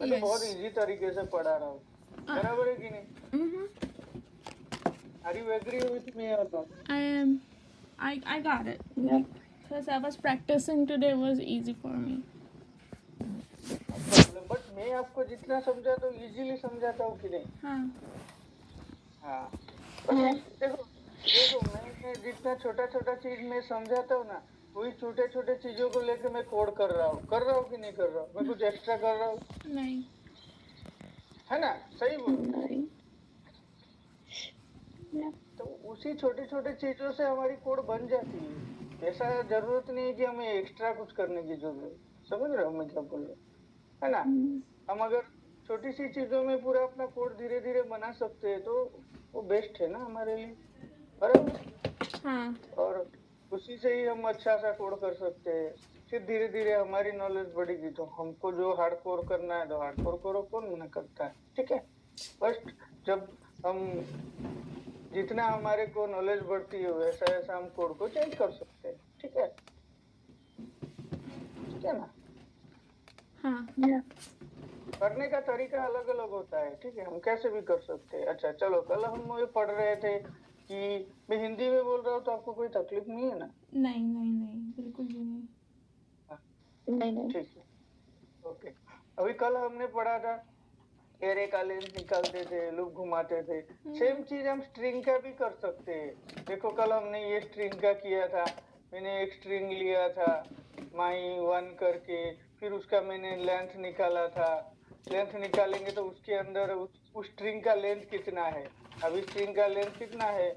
मैं तो बहुत इजी तरीके से पढ़ा रहा हूँ, बराबर है कि नहीं? Are you agree with me or not? I got it. Yeah. Because I was practicing today, it was easy for me. But मैं आपको जितना समझाता हूँ इजीली समझाता हूँ कि नहीं? हाँ देखो देखो मैं जितना छोटा छोटा चीज में समझाता हूँ ना, वही छोटे छोटे चीजों को लेकर मैं कोड कर रहा हूँ कि नहीं कर रहा हूँ? मैं कुछ एक्स्ट्रा कर रहा हूँ? नहीं, है ना? सही बोल। तो उसी छोटे छोटे चीजों से हमारी कोड बन जाती है। ऐसा जरूरत नहीं है कि हमें एक्स्ट्रा कुछ करने की जरूरत। समझ रहे हो मैं क्या बोल रहा हूँ? है ना? हम अगर छोटी सी चीजों में पूरा अपना कोड धीरे धीरे बना सकते हैं तो वो बेस्ट है ना हमारे लिए, बराबर? हाँ। और उसी से ही हम अच्छा सा कोड कर सकते हैं। फिर धीरे धीरे हमारी नॉलेज बढ़ेगी तो हमको जो हार्डकोर करना है तो हार्डकोर करो, कौन मना करता है? ठीक है। फर्स्ट जब हम जितना हमारे को नॉलेज बढ़ती है वैसा वैसा हम कोड को चेंज कर सकते हैं। ठीक है, ठीक है ना? हाँ। करने का तरीका अलग अलग होता है। ठीक है, हम कैसे भी कर सकते हैं। अच्छा चलो, कल हम ये पढ़ रहे थे कि मैं हिंदी में बोल रहा हूँ तो आपको कोई तकलीफ नहीं है ना? नहीं नहीं नहीं, बिल्कुल भी नहीं। नहीं, ठीक है, ओके। अभी कल हमने पढ़ा था एरे का लेंथ निकालते थे, लूप घुमाते थे। सेम चीज हम स्ट्रिंग का भी कर सकते हैं। देखो कल हमने ये स्ट्रिंग का किया था। मैंने एक स्ट्रिंग लिया था माई वन करके, फिर उसका मैंने लेंथ निकाला था। लेंथ निकालेंगे तो उसके अंदर उस स्ट्रिंग का लेंथ कितना है। अभी स्ट्रिंग का लेंथ कितना है?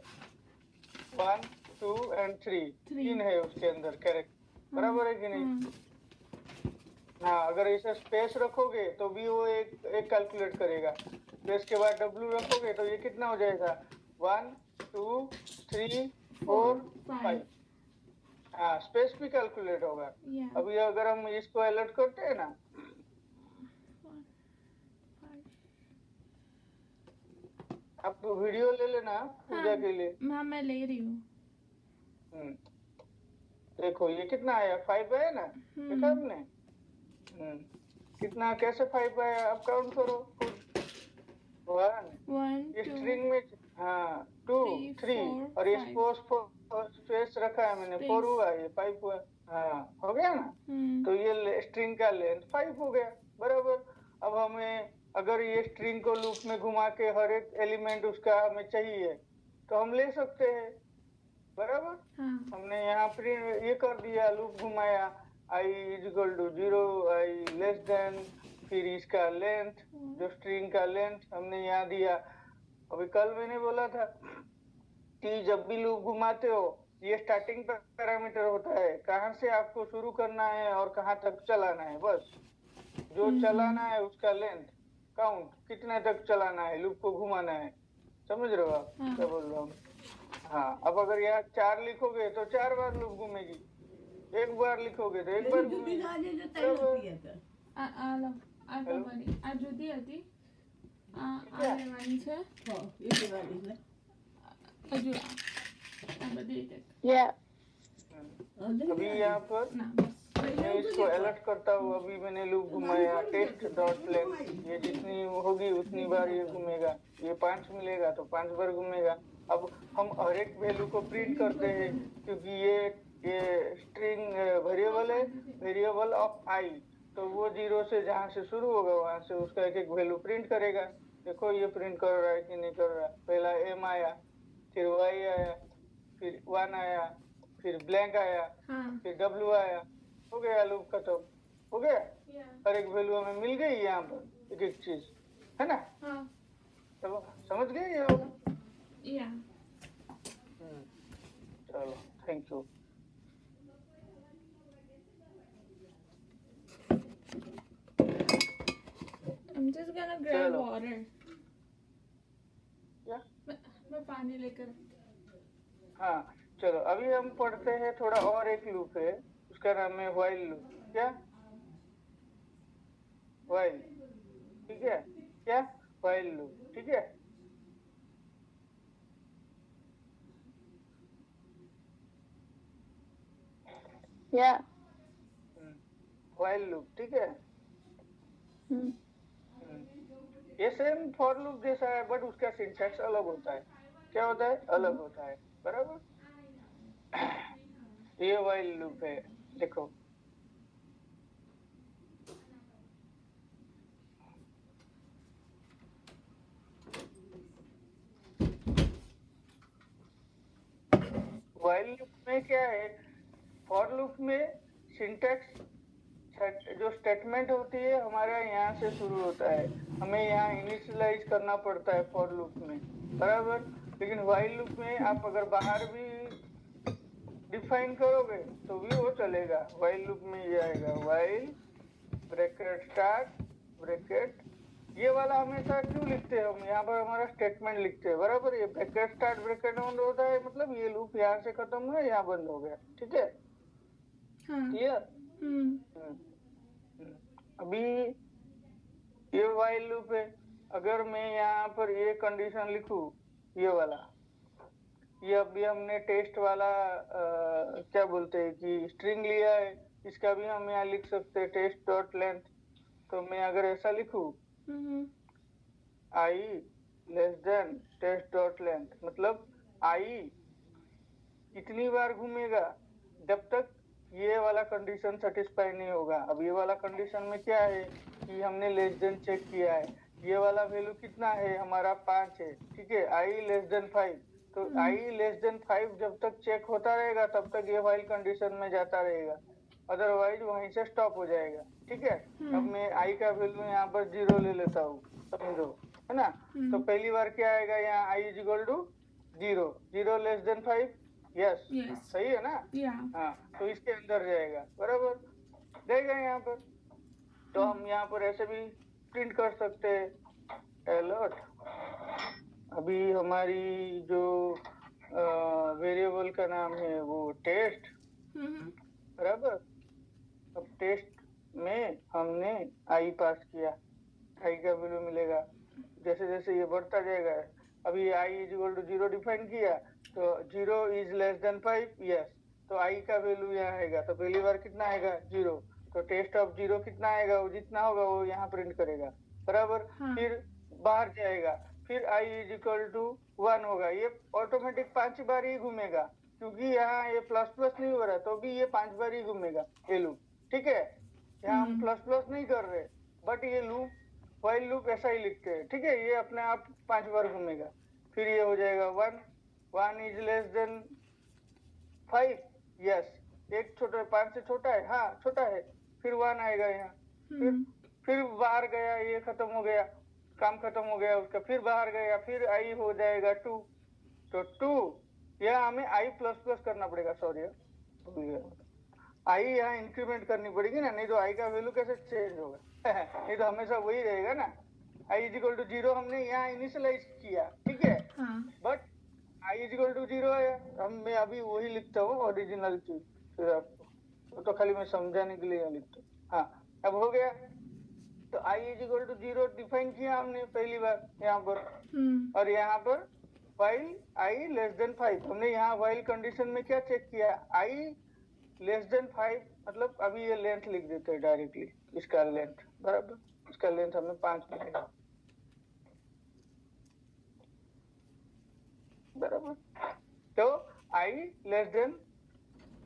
1 2 एंड 3, तीन है उसके अंदर कैरेक्टर, बराबर है कि नहीं? हाँ, अगर इसे स्पेस रखोगे तो भी वो एक कैलकुलेट करेगा। स्पेस के बाद डब्ल्यू रखोगे तो ये कितना हो जाएगा? 1 2 3 4 5। हाँ, स्पेस भी कैलकुलेट होगा। अभी अगर हम इसको अलर्ट करते हैं ना, आप वीडियो ले लेना पूजा के लिए। हाँ, मैं ले रही हूँ। देखो ये कितना आया? 5 आया ना? देखा आपने? कितना, कैसे 5 आया? आप काउंट करो खुद। 1 ये स्ट्रिंग में, हाँ 2 3 और ये स्पेस रखा है मैंने, 4 हुआ, ये 5 हुआ। हाँ हो गया ना? तो ये स्ट्रिंग का लेंथ 5 हो गया, बराबर। अब हमें अगर ये स्ट्रिंग को लूप में घुमा के हर एक एलिमेंट उसका हमें चाहिए तो हम ले सकते हैं, बराबर। हमने यहाँ पर ये कर दिया, लूप घुमाया, i is equal to 0, i less than, फिर इसका लेंथ, जो स्ट्रिंग का लेंथ हमने यहाँ दिया। अभी कल मैंने बोला था कि जब भी लूप घुमाते हो ये स्टार्टिंग पैरामीटर होता है, कहाँ से आपको शुरू करना है और कहाँ तक चलाना है। बस जो चलाना है उसका लेंथ काउंट, कितने तक चलाना है, लूप को घुमाना है। समझ रहे हो आप क्या बोल रहा हूँ? हाँ, अब अगर यहाँ 4 लिखोगे तो 4 बार लूप घूमेगी, 1 बार लिखोगे तो 1 बार घूमेगी। આ જુદી હતી, આ લેવાની છે. હજુ આ બધી રીતે. अभी यहाँ पर मैं इसको अलर्ट करता हूँ। अभी मैंने लूप घुमाया, टेस्ट डॉट लेंथ, ये जितनी होगी उतनी बार ये घूमेगा। ये 5 मिलेगा तो 5 बार घूमेगा। अब हम हर एक वैल्यू को प्रिंट करते हैं क्योंकि ये स्ट्रिंग वेरिएबल है, वेरिएबल ऑफ आई। तो वो 0 से जहाँ से शुरू होगा वहां से उसका एक एक वैल्यू प्रिंट करेगा। देखो ये प्रिंट कर रहा है कि नहीं कर रहा। पहला m आया, फिर y आया, फिर 1 आया, फिर ब्लैंक आया, फिर w आया। हो गया, लूप खत्म हो गया। हर एक वैल्यू हमें मिल गई यहाँ पर, एक एक चीज, है ना? चलो समझ गए ये वाला? चलो thank you. I'm just gonna grab water. क्या? मैं पानी लेकर। हाँ चलो, अभी हम पढ़ते हैं थोड़ा और एक लूप है, उसका नाम है व्हाइल लूप। क्या? व्हाइल, ठीक है? क्या? व्हाइल लूप, ठीक है? व्हाइल लूप, ठीक है? ये सेम फॉर लूप जैसा है, बट उसका सिंटैक्स अलग होता है। क्या होता है? अलग होता है, बराबर। ये व्हाइल लूप है, देखो। व्हाइल लूप में क्या है? फॉर लूप में सिंटैक्स जो स्टेटमेंट होती है हमारा यहाँ से शुरू होता है, हमें यहाँ इनिशियलाइज करना पड़ता है फॉर लूप में, बराबर। लेकिन व्हाइल लूप में आप अगर बाहर भी डिफाइन करोगे तो भी वो चलेगा। व्हाइल लूप में ये आएगा, व्हाइल ब्रैकेट स्टार्ट ब्रैकेट। ये वाला हमेशा क्यों लिखते हैं हम? यहाँ पर हमारा स्टेटमेंट लिखते हैं, बराबर। ये ब्रैकेट स्टार्ट ब्रैकेट बंद होता है, मतलब ये लूप यहाँ से खत्म हुआ, यहाँ बंद हो गया, ठीक है? क्लियर? अभी ये व्हाइल लूप है। अगर मैं यहाँ पर ये कंडीशन लिखूं, ये वाला, ये अभी हमने टेस्ट वाला क्या बोलते हैं कि स्ट्रिंग लिया है, इसका भी हम यहाँ लिख सकते हैं टेस्ट डॉट लेंथ। तो मैं अगर ऐसा लिखूं, I less than test dot length, मतलब आई कितनी बार घूमेगा जब तक ये वाला कंडीशन सेटिस्फाई नहीं होगा। अब ये वाला कंडीशन में क्या है कि हमने लेस देन चेक किया है, ये वाला वैल्यू कितना है हमारा 5 है, ठीक है। आई लेस देन 5, तो आई लेस देन 5 जब तक चेक होता रहेगा तब तक ये व्हाइल कंडीशन में जाता रहेगा, अदरवाइज वहीं से स्टॉप हो जाएगा, ठीक है। अब मैं आई का वैल्यू यहाँ पर 0 ले लेता हूँ, समझो, है ना। तो पहली बार क्या आएगा यहाँ, I is equal to 0, 0 less than 5, yes, सही है ना। हाँ, तो इसके अंदर जाएगा, बराबर जाएगा यहाँ पर। तो हम यहाँ पर ऐसे भी प्रिंट कर सकते हैं, अलर्ट। अभी हमारी जो वेरिएबल का नाम है वो टेस्ट, बराबर। अब टेस्ट में हमने आई पास किया, आई का वैल्यू मिलेगा। जैसे जैसे ये बढ़ता जाएगा, अभी आई इज इक्वल टू 0 डिफाइन किया, तो 0 इज लेस देन 5, यस, तो आई का वैल्यू यहाँ आएगा। तो पहली बार कितना आएगा? 0, तो टेस्ट ऑफ 0 कितना आएगा? वो जितना होगा वो यहाँ प्रिंट करेगा, बराबर। फिर बाहर जाएगा, फिर आई इज इक्वल टू 1 होगा, ये ऑटोमेटिक 5 बार ही घूमेगा, क्योंकि यहाँ ये प्लस प्लस नहीं हो रहा, तो भी ये 5 बार ही घूमेगा ये लूप, ठीक है। यहाँ हम प्लस प्लस नहीं कर रहे, बट ये लूप व्हाइल लूप ऐसा ही लिखते हैं, ठीक है। ये अपने आप 5 बार घूमेगा, फिर ये हो जाएगा 1 इज लेस देन 5, यस, एक छोटा 5 से छोटा है, हाँ छोटा है, फिर 1 आएगा यहाँ, फिर बाहर गया, ये खत्म हो गया, काम खत्म हो गया उसका, फिर बाहर गया, फिर आई हो जाएगा 2, तो 2 यहाँ हमें आई प्लस प्लस करना पड़ेगा, सॉरी आई यहाँ इंक्रीमेंट करनी पड़ेगी ना, नहीं तो आई का वैल्यू कैसे चेंज होगा? नहीं तो हमेशा वही रहेगा ना। आई इज इक्वल टू 0 हमने यहाँ इनिशियलाइज किया, ठीक है, but I is equal to 0 है, मैं अभी वही लिखता हूँ ओरिजिनल चीज, फिर आपको तो खाली मैं समझाने के लिए लिखता हूँ। हाँ, अब हो गया। तो आई इज इक्वल टू 0 डिफाइन किया हमने पहली बार यहाँ पर, और यहाँ पर व्हाइल आई लेस देन 5, हमने यहाँ व्हाइल कंडीशन में क्या चेक किया? आई लेस देन 5, मतलब अभी ये लेंथ लिख देते हैं डायरेक्टली, इसका लेंथ, बराबर, इसका लेंथ हमें 5 मिलेगा, बराबर। तो आई लेस देन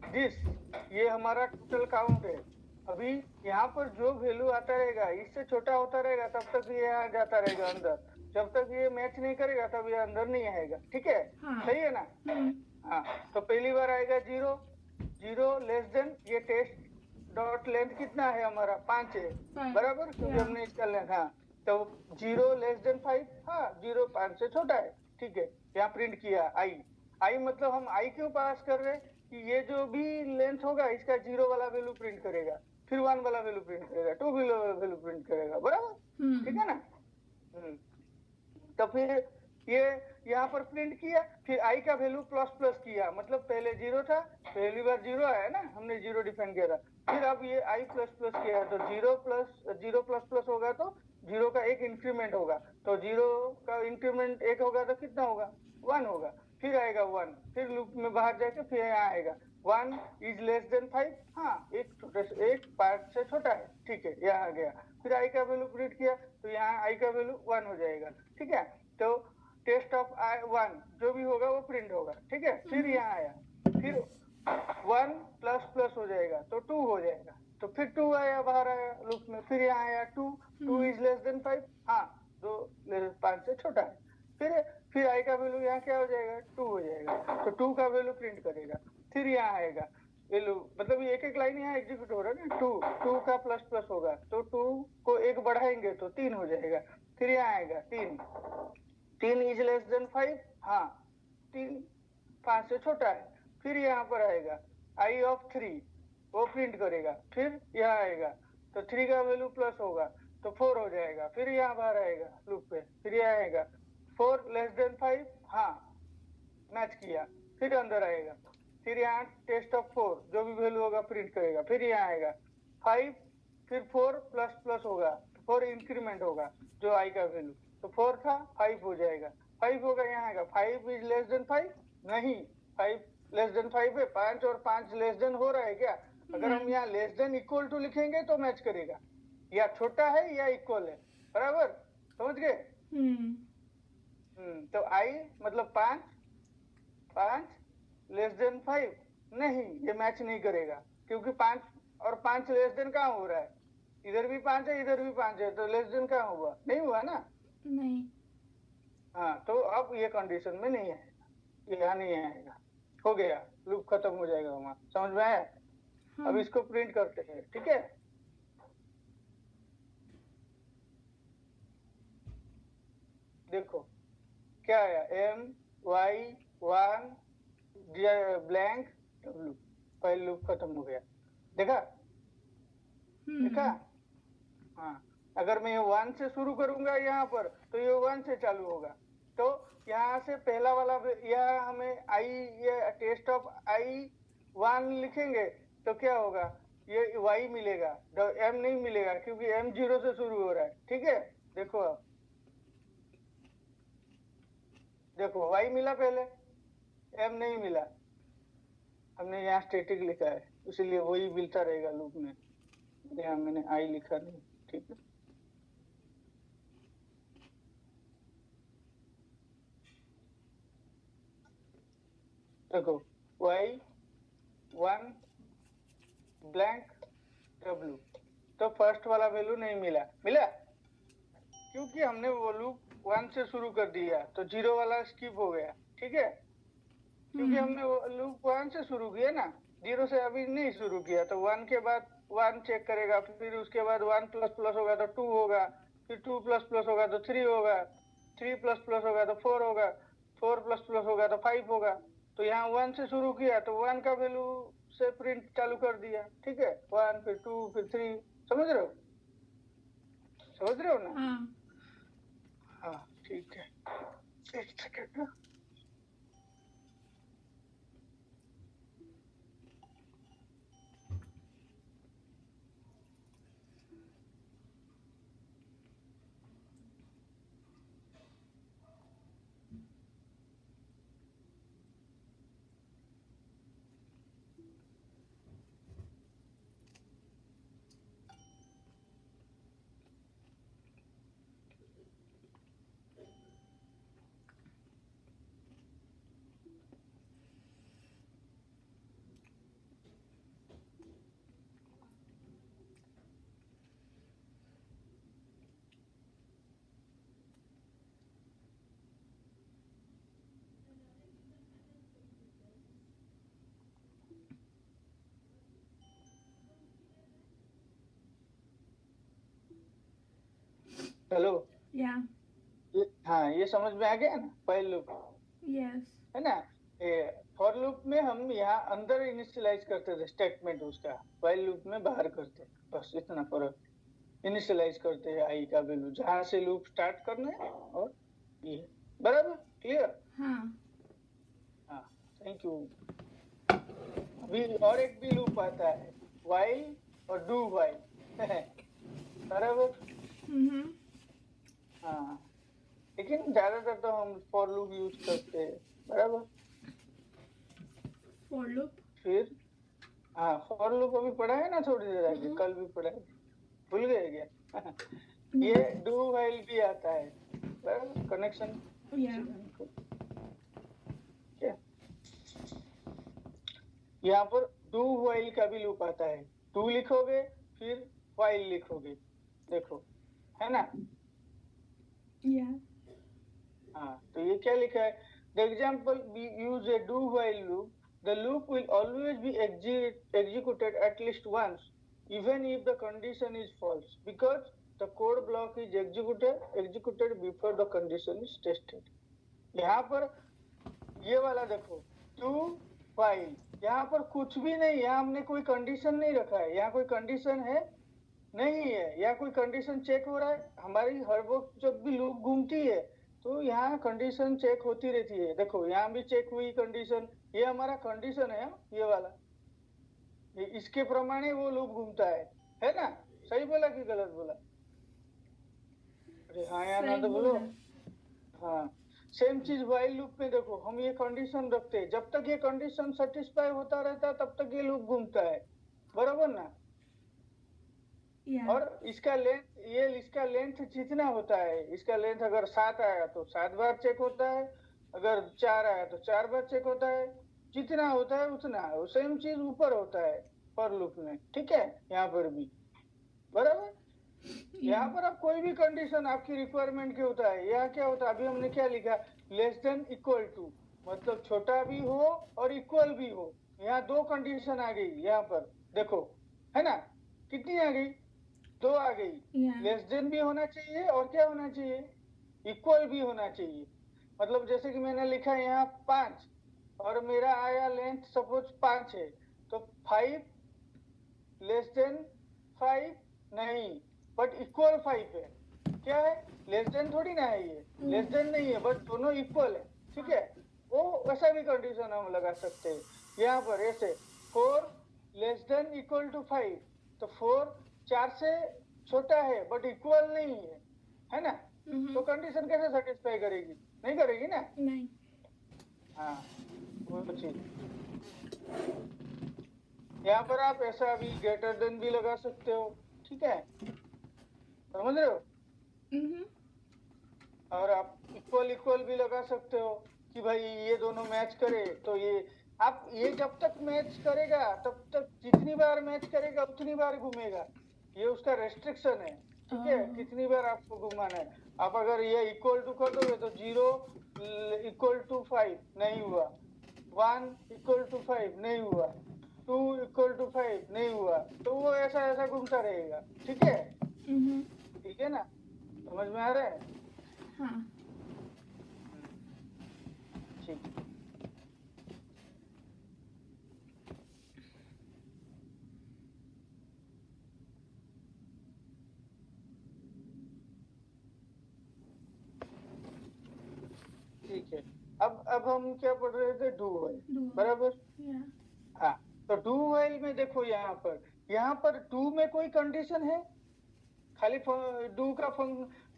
दिस, ये हमारा टोटल काउंट है। अभी यहाँ पर जो वैल्यू आता रहेगा, इससे छोटा होता रहेगा तब तक ये यहाँ जाता रहेगा अंदर, जब तक ये मैच नहीं करेगा तब ये अंदर नहीं आएगा, ठीक है। सही है ना। हाँ, तो पहली बार आएगा 0 लेस देन, ये टेस्ट डॉट लेंथ कितना है हमारा? 5 है, बराबर, क्योंकि हमने इसका लेंथ, हाँ, तो 0 लेस देन 5, हाँ 0 5 से छोटा है, ठीक है। यहाँ प्रिंट किया आई मतलब हम आई क्यों पास कर रहे हैं कि ये जो भी लेंथ होगा इसका 0 वाला वैल्यू प्रिंट करेगा, फिर 1 वाला वैल्यू प्रिंट करेगा, 2 वाला वैल्यू प्रिंट करेगा, बराबर, ठीक है ना। तो फिर ये यहाँ पर प्रिंट किया, फिर आई का वैल्यू प्लस प्लस किया, मतलब पहले 0 था, पहली बार 0 आया ना, हमने 0 डिफाइन किया था, फिर अब ये आई प्लस प्लस किया, तो 0 प्लस प्लस होगा तो 0 का एक इंक्रीमेंट होगा, तो 0 का इंक्रीमेंट 1 होगा तो कितना होगा? 1 होगा, फिर आएगा 1, फिर लूप में बाहर जाके फिर यहाँ आएगा, 1 इज लेस देन 5, हाँ एक 5 से छोटा है, ठीक है, यहाँ आ गया। फिर आई का वैल्यू प्रिंट किया तो यहाँ आई का वैल्यू 1 हो जाएगा, ठीक है। तो टेस्ट ऑफ आई 1 जो भी होगा वो प्रिंट होगा, ठीक है। फिर यहाँ आया, फिर 1 प्लस प्लस हो जाएगा तो 2 हो जाएगा, तो फिर 2 आया, बाहर आया लूप में। फिर यहाँ आया 2 इज लेस देन 5, हाँ 5 से छोटा है। फिर आई का वैल्यू यहाँ क्या हो जाएगा, 2 हो जाएगा, तो 2 का वैल्यू प्रिंट करेगा। फिर यहाँ आएगा वैल्यू, मतलब एक एक लाइन यहाँ एग्जीक्यूट हो रहा है ना, 2 का प्लस प्लस होगा तो 2 को एक बढ़ाएंगे तो 3 हो जाएगा। फिर यहाँ आएगा 3 इज लेस देन 5, हाँ 3 5 से छोटा है। फिर यहाँ पर आएगा आई ऑफ 3, वो प्रिंट करेगा। फिर यहाँ आएगा तो 3 का वैल्यू प्लस होगा तो 4 हो जाएगा। फिर यहाँ बाहर आएगा लूप पे, फिर यहाँ आएगा 4 लेस देन 5, हाँ मैच किया। फिर अंदर आएगा, फिर यहाँ टेस्ट ऑफ 4 जो भी वैल्यू होगा प्रिंट करेगा। फिर यहाँ आएगा 5, फिर 4 प्लस प्लस होगा, 4 इंक्रीमेंट होगा जो आई का वैल्यू, तो 4 था 5 हो जाएगा। 5 होगा, यहाँ आएगा 5 इज लेस देन 5, नहीं 5 लेस देन 5 है, 5 और 5 लेस देन हो रहा है क्या? अगर हम यहाँ लेस देन इक्वल टू लिखेंगे तो मैच करेगा, या छोटा है या इक्वल है, बराबर, समझ गए? तो आई मतलब 5 लेस देन 5, नहीं ये मैच नहीं करेगा, क्योंकि 5 और 5 लेस देन कहाँ हो रहा है, इधर भी 5 है इधर भी 5 है, तो लेस देन कहाँ हुआ, नहीं हुआ ना, नहीं। हाँ तो अब ये कंडीशन में नहीं आएगा, यहाँ नहीं आएगा, हो गया, लूप खत्म हो जाएगा वहाँ, समझ में आया? हाँ। अब इसको प्रिंट करते हैं, ठीक है। देखो क्या आया, my1 ब्लैंक w, पहले लूप खत्म हो गया, देखा? देखा? हाँ, अगर मैं ये 1 से शुरू करूंगा यहाँ पर तो ये 1 से चालू होगा, तो यहाँ से पहला वाला यह हमें आई, ये टेस्ट ऑफ आई 1 लिखेंगे तो क्या होगा, ये y मिलेगा, m नहीं मिलेगा क्योंकि m 0 से शुरू हो रहा है, ठीक है। देखो अब देखो y मिला पहले, m नहीं मिला, हमने यहाँ स्टैटिक लिखा है इसीलिए वही मिलता रहेगा लूप में, यहाँ मैंने i लिखा नहीं, ठीक है। देखो y1 ब्लैंक w, तो फर्स्ट वाला वैल्यू नहीं मिला क्योंकि हमने वो लूप 1 से शुरू कर दिया, तो 0 वाला स्किप हो गया, ठीक है, क्योंकि हमने वो लूप 1 से शुरू किया ना, 0 से अभी नहीं शुरू किया, तो 1 के बाद 1 चेक करेगा, फिर उसके बाद 1 प्लस प्लस होगा तो 2 होगा, फिर 2 प्लस प्लस होगा तो 3 होगा, 3 प्लस प्लस होगा तो 4 होगा, 4 प्लस प्लस होगा तो 5 होगा। तो यहाँ 1 से शुरू किया तो 1 का वैल्यू से प्रिंट चालू कर दिया, ठीक है, 1 फिर 2 फिर 3, समझ रहे हो ना? हाँ ठीक है, एक सेकेंड ना। हेलो, हाँ ये समझ में आ गया ना, फाइल लूप, यस, है ना। फॉर लूप में हम यहाँ अंदर इनिशियलाइज करते थे स्टेटमेंट उसका, फाइल लूप में बाहर करते, बस इतना फर्क, इनिशियलाइज करते हैं आई का वैल्यू जहाँ से लूप स्टार्ट करना है, और ये बराबर क्लियर? हाँ थैंक यू। अभी और एक भी लूप आता है, व्हाइल और डू व्हाइल बराबर। हाँ, लेकिन ज्यादातर तो हम फॉर लूप यूज करते हैं, बराबर। फॉर लूप फिर हाँ, फॉर लूप अभी पढ़ा है ना थोड़ी देर आगे, कल भी पढ़ा है, भूल गए क्या? ये डू व्हाइल भी आता है, कनेक्शन यहाँ पर डू व्हाइल का भी लूप आता है, डू लिखोगे फिर व्हाइल लिखोगे, देखो है ना? हाँ, तो ये क्या लिखा है? The example we use a do while loop, the loop will always be executed at least once even if the condition is false because the code block is executed before the condition is tested. यहाँ पर ये वाला देखो, do while, यहाँ पर कुछ भी नहीं, यहाँ हमने कोई कंडीशन नहीं रखा है, यहाँ कोई कंडीशन है नहीं है, यहाँ कोई कंडीशन चेक हो रहा है, हमारी हर वक्त जब भी लूप घूमती है तो यहाँ कंडीशन चेक होती रहती है, देखो यहाँ भी चेक हुई कंडीशन, ये हमारा कंडीशन है, ये वाला, इसके प्रमाणे वो लूप घूमता है ना? सही बोला कि गलत बोला? अरे हाँ यार, ना तो बोलो। हाँ, सेम चीज व्हाइल लूप में देखो, हम ये कंडीशन रखते हैं, जब तक ये कंडीशन सेटिस्फाई होता रहता है तब तक ये लूप घूमता है, बराबर ना? और इसका लेंथ जितना होता है, इसका लेंथ अगर 7 आया तो 7 बार चेक होता है, अगर 4 आया तो 4 बार चेक होता है, जितना होता है उतना। सेम चीज ऊपर होता है पर लूप में, ठीक है? यहाँ पर भी बराबर। यहाँ पर अब कोई भी कंडीशन आपकी रिक्वायरमेंट के होता है, यहाँ क्या होता है, अभी हमने क्या लिखा, लेस देन इक्वल टू, मतलब छोटा भी हो और इक्वल भी हो। यहाँ 2 कंडीशन आ गई, यहाँ पर देखो, है ना? कितनी आ गई? 2 आ गई। लेस देन भी होना चाहिए और क्या होना चाहिए, इक्वल भी होना चाहिए। मतलब जैसे कि मैंने लिखा है यहाँ 5 और मेरा आया लेंथ सपोज 5 है, तो 5 लेस देन 5 नहीं, बट इक्वल 5 है। क्या है? लेस देन थोड़ी ना है, ये लेस देन नहीं है, बट दोनों इक्वल है, ठीक है? वो वैसा भी कंडीशन हम लगा सकते हैं यहाँ पर ऐसे, 4 लेस देन इक्वल टू 5, तो 4 4 से छोटा है बट इक्वल नहीं है ना? तो कंडीशन कैसे सेटिस्फाई करेगी? नहीं करेगी ना? नहीं। हाँ, वो चीज यहाँ पर आप ऐसा भी ग्रेटर देन भी लगा सकते हो, ठीक है? समझ रहे हो? और आप इक्वल भी लगा सकते हो कि भाई ये दोनों मैच करे, तो ये आप ये जब तक मैच करेगा तब तक जितनी बार मैच करेगा उतनी बार घूमेगा, ये उसका रेस्ट्रिक्शन है, ठीक है? कितनी बार आपको घुमाना है। आप अगर ये इक्वल टू कर दोगे तो 0 इक्वल टू 5 नहीं हुआ, 1 इक्वल टू 5 नहीं हुआ, 2 इक्वल टू 5 नहीं हुआ, तो वो ऐसा घूमता रहेगा, ठीक है? ठीक है ना? समझ में आ रहा है? हाँ। ठीक। ठीक है, अब हम क्या पढ़ रहे थे? डू व्हाइल, बराबर? हाँ, तो डू व्हाइल में देखो यहाँ पर डू में कोई कंडीशन है? खाली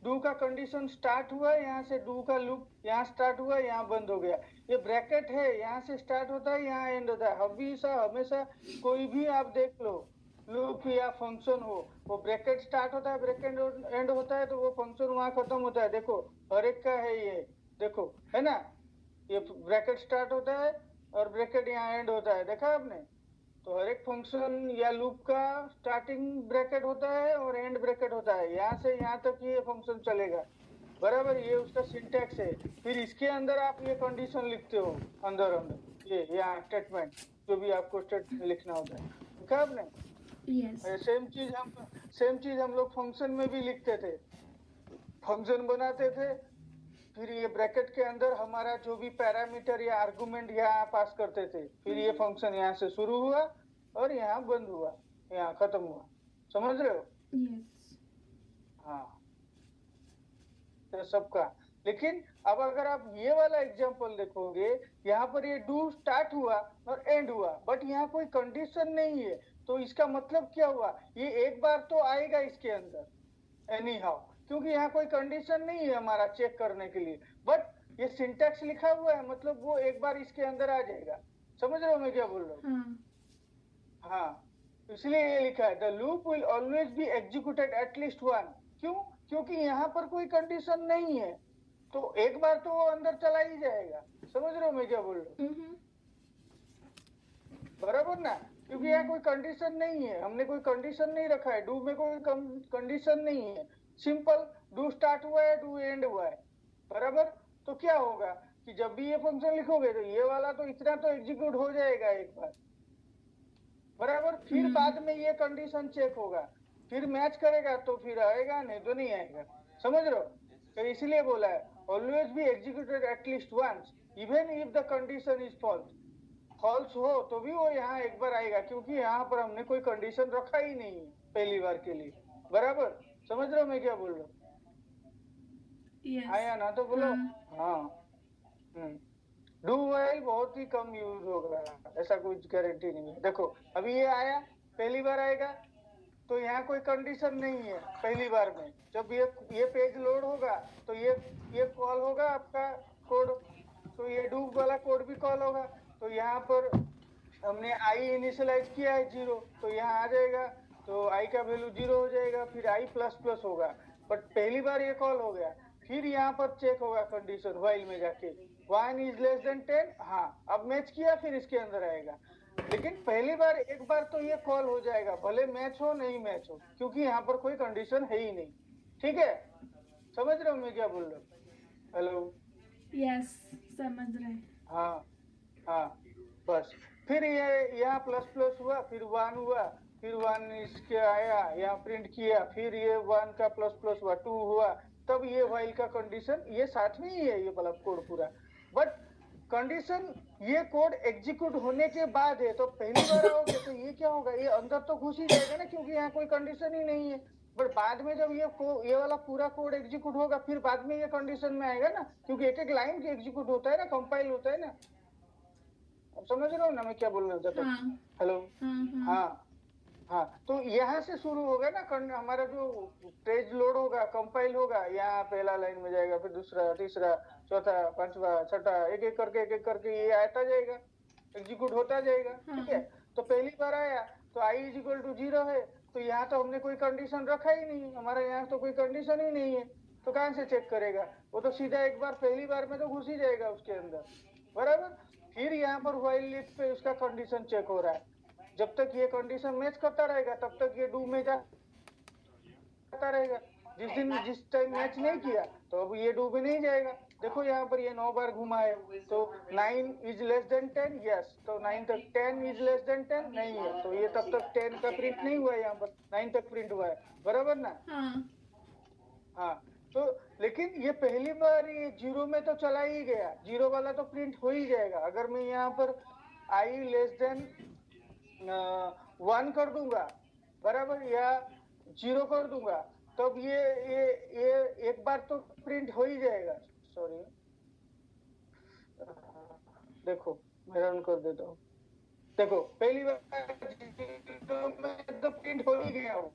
डू का कंडीशन स्टार्ट हुआ, यहाँ से डू का लूप यहाँ स्टार्ट हुआ, यहाँ बंद हो गया। ये ब्रैकेट है, यहाँ से स्टार्ट होता है, यहाँ एंड होता है। हमेशा कोई भी आप देख लो लूप या फंक्शन हो, वो ब्रैकेट स्टार्ट होता है, ब्रैकेट एंड होता है, तो वो फंक्शन वहां खत्म होता है। देखो हर एक का है ये, देखो है ना? ये ब्रैकेट स्टार्ट होता है और ब्रैकेट यहाँ एंड होता है, देखा आपने? तो हर एक फंक्शन या लूप का स्टार्टिंग ब्रैकेट होता है और एंड ब्रैकेट होता है, यहाँ से यहाँ तक ये फंक्शन चलेगा, बराबर? ये उसका सिंटैक्स है। फिर इसके अंदर आप ये कंडीशन लिखते हो, अंदर ये यहाँ स्टेटमेंट, जो भी आपको स्टेटमेंट लिखना होता है, देखा आपने? सेम चीज हम लोग फंक्शन में भी लिखते थे, फंक्शन बनाते थे, फिर ये ब्रैकेट के अंदर हमारा जो भी पैरामीटर या आर्गुमेंट यहाँ पास करते थे, फिर ये फंक्शन यहाँ से शुरू हुआ और यहाँ बंद हुआ, यहाँ खत्म हुआ। समझ रहे हो? हाँ, तो सबका। लेकिन अब अगर आप ये वाला एग्जांपल देखोगे, यहाँ पर ये डू स्टार्ट हुआ और एंड हुआ, बट यहाँ कोई कंडीशन नहीं है, तो इसका मतलब क्या हुआ? ये एक बार तो आएगा इसके अंदर एनी हाउ, क्योंकि यहाँ कोई कंडीशन नहीं है हमारा चेक करने के लिए, बट ये सिंटैक्स लिखा हुआ है, मतलब वो एक बार इसके अंदर आ जाएगा। समझ रहे हो मैं क्या बोल रहा हूँ? हाँ, इसलिए ये लिखा है the loop will always be executed at least one. क्यों? क्योंकि यहाँ पर कोई कंडीशन नहीं है, तो एक बार तो वो अंदर चला ही जाएगा। समझ रहे हो मैं क्या बोल रहा हूँ? बराबर ना? क्योंकि यहाँ कोई कंडीशन नहीं है, हमने कोई कंडीशन नहीं रखा है, डू में कोई कंडीशन नहीं है, सिंपल डू स्टार्ट हुआ है, डू एंड हुआ है। बराबर? तो क्या होगा कि जब भी ये फंक्शन लिखोगे तो ये वाला तो इतना तो एग्जीक्यूट हो जाएगा एक बार। बराबर? फिर बाद में ये कंडीशन चेक होगा, फिर मैच करेगा तो फिर आएगा, नहीं तो नहीं आएगा। समझ रहे हो? तो इसलिए बोला है always be executed at least once even if the condition is false. False हो तो भी वो यहाँ एक बार आएगा, क्योंकि यहाँ पर हमने कोई कंडीशन रखा ही नहीं है पहली बार के लिए। बराबर? समझ रहे हो मैं क्या बोल रहा हूँ? आया ना? तो बोलो हाँ। डू व्हाइल बहुत ही कम यूज होगा, ऐसा कुछ गारंटी नहीं है। देखो अभी ये आया, पहली बार आएगा तो यहाँ कोई कंडीशन नहीं है पहली बार में। जब ये पेज लोड होगा तो ये कॉल होगा आपका कोड, तो ये डू वाला कोड भी कॉल होगा। तो यहाँ पर हमने आई इनिशियलाइज किया है 0, तो यहाँ आ जाएगा, तो आई का वैल्यू 0 हो जाएगा, फिर आई प्लस प्लस होगा। बट पहली बार ये कॉल हो गया, फिर यहाँ पर चेक होगा कंडीशन व्हाइल में जाके 1 इज लेस देन 10। हाँ, अब मैच किया फिर इसके अंदर आएगा। लेकिन पहली बार एक बार तो ये कॉल हो जाएगा, भले मैच हो नहीं मैच हो, क्योंकि यहाँ पर कोई कंडीशन है ही नहीं। ठीक है? समझ रहे हो मैं क्या बोल रहा हूँ? हेलो? यस, समझ रहे। हाँ, बस। फिर ये यहाँ प्लस प्लस हुआ, फिर 1 हुआ, फिर 1 इसके आया, यहाँ प्रिंट किया, फिर ये 1 का प्लस प्लस हुआ, 2 हुआ, तब ये व्हाइल का कंडीशन ये साथ में ही है, ये वाला कोड पूरा। बट कंडीशन ये कोड एग्जीक्यूट होने के बाद है, तो पहली बार आओगे तो ये क्या होगा, ये अंदर तो घुस ही जाएगा ना, क्योंकि यहाँ कोई कंडीशन ही नहीं है। बट बाद में जब ये वाला पूरा कोड एग्जीक्यूट होगा, फिर बाद में ये कंडीशन में आएगा ना, क्योंकि एक एक लाइन एग्जीक्यूट होता है ना, कंपाइल होता है ना। अब समझ रहे हो ना मैं क्या बोलना चाहता हूँ? हेलो? हाँ, तो यहाँ से शुरू होगा ना हमारा जो पेज लोड होगा, कंपाइल होगा, यहाँ पहला लाइन में जाएगा, फिर दूसरा, तीसरा, चौथा, पांचवा, छठा, एक एक करके ये आता जाएगा, एग्जीक्यूट होता जाएगा। ठीक है? तो पहली बार आया तो आई इज इक्वल टू 0 है, तो यहाँ तो हमने कोई कंडीशन रखा ही नहीं, हमारे यहाँ तो कोई कंडीशन ही नहीं है, तो कहाँ से चेक करेगा? वो तो सीधा एक बार पहली बार में तो घुस ही जाएगा उसके अंदर। बराबर? फिर यहाँ पर व्हाइल लूप पे उसका कंडीशन चेक हो रहा है, जब तक ये कंडीशन मैच करता रहेगा तब तक ये डू में जाता रहेगा। जिस टाइम मैच नहीं किया तो अब ये डू में नहीं जाएगा। देखो यहाँ पर ये 9 बार घुमा है, तो 9 इज लेस देन 10, यस, तो 9 तक 10 इज लेस देन 10 नहीं है, तो ये तब तक 10 का प्रिंट नहीं हुआ है, यहाँ पर 9 तक प्रिंट हुआ है। बराबर ना? हाँ, तो लेकिन ये पहली बार ये 0 में तो चला ही गया, 0 वाला तो प्रिंट हो ही जाएगा। अगर मैं यहाँ पर आई लेस देन 1 कर दूंगा, बराबर, या 0 कर दूंगा, तब ये एक बार तो प्रिंट हो ही जाएगा। सॉरी, देखो मैं रन कर देता हूँ। देखो पहली बार 0 में तो प्रिंट हो ही गया हो,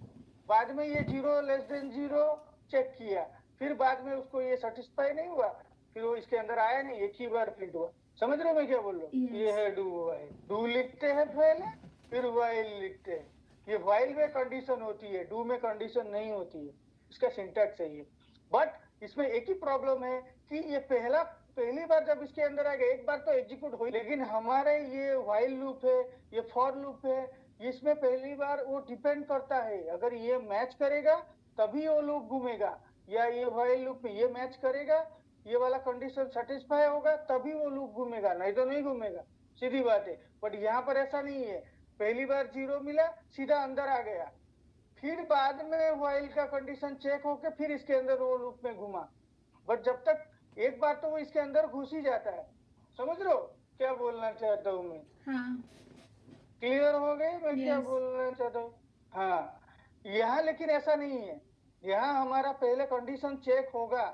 बाद में ये 0 लेस देन 0 चेक किया, फिर बाद में उसको ये सेटिस्फाई नहीं हुआ, फिर वो इसके अंदर आया नहीं, एक ही बार प्रिंट हुआ। समझ रहे हो मैं क्या बोल रहा हूँ? ये है डू व्हाइल। डू लिखते हैं पहले, फिर व्हाइल लिखते हैं। ये व्हाइल में कंडीशन होती है, डू में कंडीशन नहीं होती है, इसका सिंटैक्स है ये। बट इसमें एक ही प्रॉब्लम है कि ये पहली बार जब इसके अंदर आ गया, एक बार तो एग्जीक्यूट हुई, लेकिन हमारे ये व्हाइल लूप है, ये फॉर लूप है, इसमें पहली बार वो डिपेंड करता है, अगर ये मैच करेगा तभी वो लूप घूमेगा, या ये व्हाइल लूप में ये मैच करेगा, ये वाला कंडीशन सेटिस्फाई होगा तभी वो लूप घूमेगा, नहीं तो नहीं घूमेगा, सीधी बात है। बट यहाँ पर ऐसा नहीं है, पहली बार 0 मिला, सीधा अंदर आ गया, फिर बाद में व्हाइल का कंडीशन चेक होके फिर इसके अंदर वो लूप में घुमा। बट जब तक एक बार तो वो इसके अंदर घुस ही जाता है। समझ रहे हो क्या बोलना चाहता हूँ मैं? क्लियर हो गए मैं क्या बोलना चाहता हूँ? हाँ, यहाँ लेकिन ऐसा नहीं है, यहाँ हमारा पहले कंडीशन चेक होगा,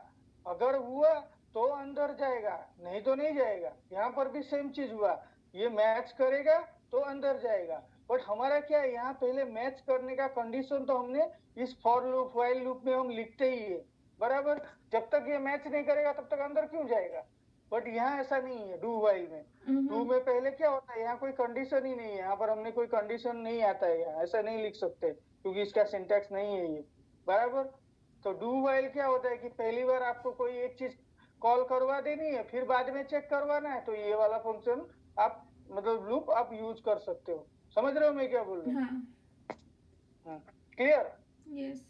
अगर हुआ तो अंदर जाएगा, नहीं तो नहीं जाएगा। यहाँ पर भी सेम चीज हुआ, ये मैच करेगा तो अंदर जाएगा। बट हमारा क्या है, यहाँ पहले मैच करने का कंडीशन तो हमने इस फॉर लूप व्हाइल लूप में हम लिखते ही है, बराबर। जब तक ये मैच नहीं करेगा तब तक अंदर क्यों जाएगा? बट यहाँ ऐसा नहीं है डू वाइल में। डू में पहले क्या होता है, यहाँ कोई कंडीशन ही नहीं है, यहाँ पर हमने कोई कंडीशन नहीं आता है, यहाँ ऐसा नहीं लिख सकते क्योंकि इसका सिंटैक्स नहीं है ये, बराबर। तो डू वाइल क्या होता है कि पहली बार आपको कोई एक चीज कॉल करवा देनी है, फिर बाद में चेक करवाना है, तो ये वाला फंक्शन आप मतलब लूप आप यूज कर सकते हो। समझ रहे हो मैं क्या बोल रहा हूँ? क्लियर? यस।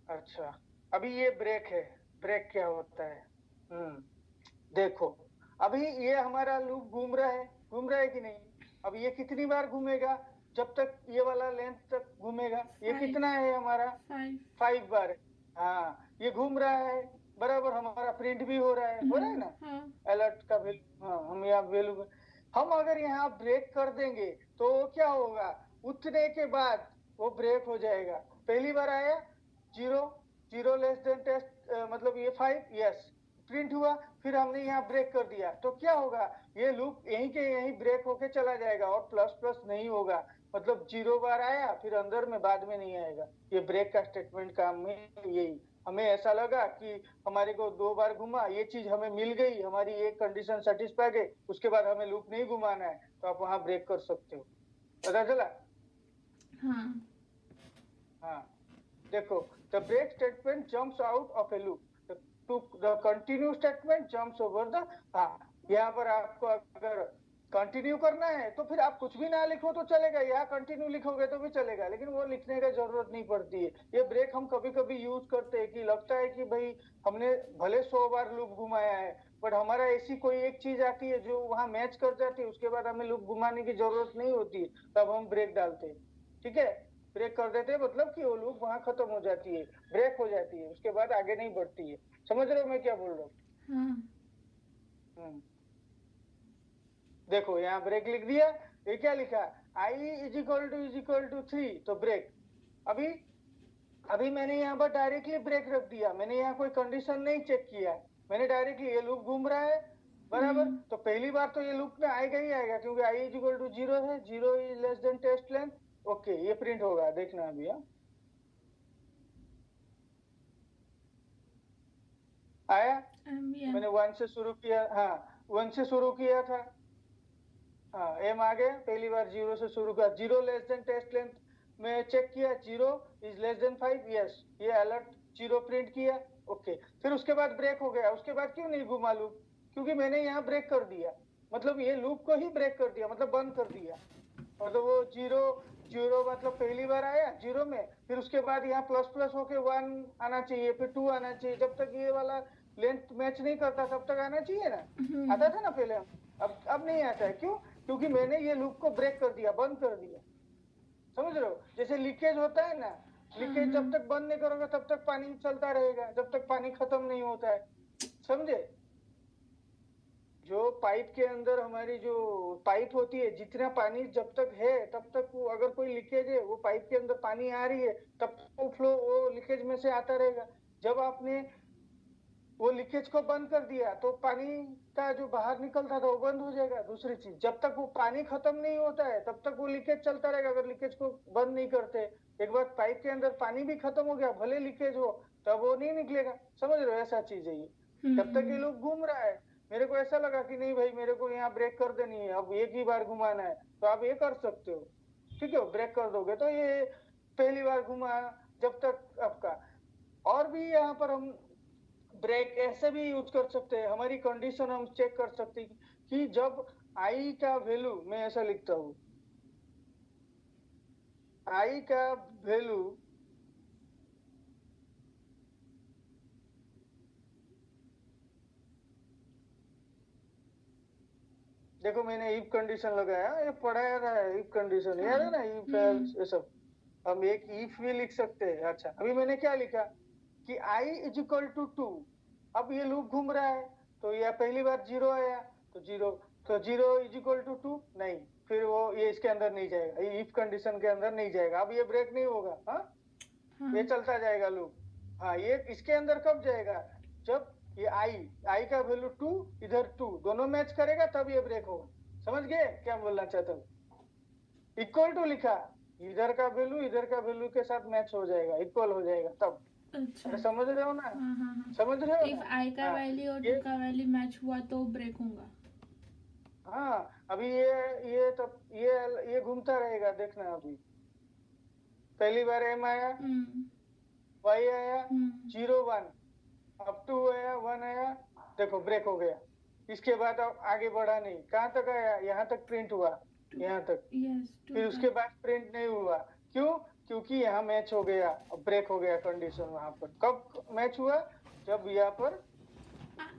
अच्छा, अभी ये ब्रेक है। ब्रेक क्या होता है? देखो, अभी ये हमारा लूप घूम रहा है कि नहीं? अब ये कितनी बार घूमेगा? जब तक ये वाला लेंथ तक घूमेगा। ये कितना है हमारा? 5 बार है। हाँ, ये घूम रहा है, बराबर। हमारा प्रिंट भी हो रहा है ना? अलर्ट का वैल्यू, हाँ, हम यहाँ वैल्यू, हम अगर यहाँ ब्रेक कर देंगे तो क्या होगा? उतने के बाद वो ब्रेक हो जाएगा। पहली बार आया 0 लेस देन टेस्ट, मतलब ये 5, यस, प्रिंट हुआ, फिर हमने यहाँ ब्रेक कर दिया, तो क्या होगा? ये लूप यहीं के यहीं ब्रेक होके चला जाएगा और प्लस प्लस नहीं होगा, मतलब 0 बार आया फिर अंदर में, बाद में नहीं आएगा। ये ब्रेक का स्टेटमेंट काम में यही। हमें ऐसा लगा कि हमारे को 2 बार घुमा, ये चीज हमें मिल गई, हमारी एक कंडीशन सेटिस्फाई गई, उसके बाद हमें लूप नहीं घुमाना है, तो आप वहां ब्रेक कर सकते हो। पता चला? हाँ, देखो, the break statement jumps out of a loop, the continue statement jumps over the, हाँ, यहाँ पर आपको अगर कंटिन्यू करना है तो फिर आप कुछ भी ना लिखो तो चलेगा, यहाँ कंटिन्यू लिखोगे तो भी चलेगा, लेकिन वो लिखने का जरूरत नहीं पड़ती है। ये ब्रेक हम कभी कभी यूज करते हैं कि लगता है कि भाई हमने भले 100 बार लूप घुमाया है, बट हमारा ऐसी कोई एक चीज आती है जो वहां मैच कर जाती है, उसके बाद हमें लूप घुमाने की जरूरत नहीं होती, तब हम ब्रेक डालते हैं। ठीक है, ब्रेक कर देते हैं, मतलब कि वो लूप वहां खत्म हो जाती है, ब्रेक हो जाती है, उसके बाद आगे नहीं बढ़ती है। समझ रहे हो मैं क्या बोल रहा हूँ? देखो, यहाँ ब्रेक लिख दिया, ये क्या लिखा? i इज इक्वल टू 3, तो ब्रेक। अभी मैंने यहाँ पर डायरेक्टली ब्रेक रख दिया, मैंने यहाँ कोई कंडीशन नहीं चेक किया, मैंने डायरेक्टली, ये लूप घूम रहा है, बराबर। तो पहली बार तो ये लूप में आएगा ही आएगा, क्योंकि i इज इक्वल टू 0 है, 0 is less than test length. Okay, ये प्रिंट होगा, देखना अभी। आया? मैंने 1 से शुरू किया, हाँ 1 से शुरू किया था, हाँ एम आ गया। पहली बार 0 से शुरू किया, 0 लेस देन टेस्ट लेंथ में चेक किया, 0 इज लेस देन 5, यस, ये अलर्ट 0 प्रिंट किया। ओके, फिर उसके बाद ब्रेक हो गया। उसके बाद क्यों नहीं घुमा लूप? क्योंकि मैंने यहाँ ब्रेक कर दिया, मतलब ये लूप को ही ब्रेक कर दिया, मतलब बंद कर दिया। मतलब वो 0 मतलब पहली बार आया 0 में, फिर उसके बाद यहाँ प्लस प्लस होके 1 आना चाहिए, फिर 2 आना चाहिए, जब तक ये वाला लेंथ मैच नहीं करता तब तक आना चाहिए ना। आता था ना पहले, अब नहीं आता है। क्यों? क्योंकि मैंने ये लूप को ब्रेक कर दिया, बंद कर दिया। समझ रहे हो? जैसे लीकेज होता है ना, लीकेज जब तक बंद नहीं करोगे तब तक पानी चलता रहेगा, जब तक पानी खत्म नहीं होता है। समझे? जो पाइप के अंदर हमारी जो पाइप होती है, जितना पानी जब तक है तब तक वो, अगर कोई लीकेज है, वो पाइप के अंदर पानी आ रही है तब वो फ्लो वो लीकेज में से आता रहेगा। जब आपने वो लीकेज को बंद कर दिया तो पानी का जो बाहर निकलता था वो बंद हो जाएगा। दूसरी चीज, जब तक वो पानी खत्म नहीं होता है तब तक वो लीकेज चलता रहेगा, अगर लीकेज को बंद नहीं करते। एक बार पाइप के अंदर पानी भी खत्म हो गया, भले लीकेज हो, तब वो नहीं निकलेगा। समझ रहे हो? ऐसा चीज है ये। जब तक ये लोग घूम रहा है, मेरे को ऐसा लगा कि नहीं भाई मेरे को यहाँ ब्रेक कर देनी है, अब एक ही बार घुमाना है, तो आप ये कर सकते हो। ठीक है, ब्रेक कर दोगे तो ये पहली बार घुमा, जब तक आपका। और भी यहाँ पर हम ब्रेक ऐसे भी यूज कर सकते हैं, हमारी कंडीशन हम चेक कर सकते हैं कि जब आई का वैल्यू, मैं ऐसा लिखता हूँ, आई का वैल्यू देखो, मैंने इफ कंडीशन लगाया, ये पढ़ाया था इफ कंडीशन, याद है ना? इफ एल्स, ये सब हम एक इफ भी लिख सकते हैं। अच्छा, अभी मैंने क्या लिखा कि i इज इक्वल टू 2। अब ये लूप घूम रहा है, तो यह पहली बार 0 आया, तो 0 इज इक्वल टू 2 नहीं, फिर वो ये इसके अंदर नहीं जाएगा, ये इफ कंडीशन के अंदर नहीं जाएगा। अब ये ब्रेक नहीं होगा, हाँ, ये चलता जाएगा लूप। हाँ, ये इसके अंदर कब जाएगा? जब ये आई का वैल्यू 2, इधर 2, दोनों मैच करेगा तब ये ब्रेक होगा। समझ गए क्या बोलना चाहता हूँ? इक्वल टू लिखा, इधर का वैल्यू के साथ मैच हो जाएगा, इक्वल हो जाएगा तब। अच्छा। समझ रहे हो ना? हाँ। समझ रहे हो इफ ना? आई का वैल्यू और ये टू का वैल्यू मैच हुआ तो ब्रेक होगा। अभी ये घूमता रहेगा, देखना। अभी पहली बार m आया, y आया, 0 1, अब 2 आया, 1 आया, देखो ब्रेक हो गया। इसके बाद अब आगे बढ़ा नहीं, कहाँ तक आया? यहाँ तक प्रिंट हुआ, यहाँ तक। फिर उसके बाद प्रिंट नहीं हुआ, क्यों? क्योंकि यहाँ मैच हो गया, अब ब्रेक हो गया कंडीशन। वहां पर कब मैच हुआ? जब यहाँ पर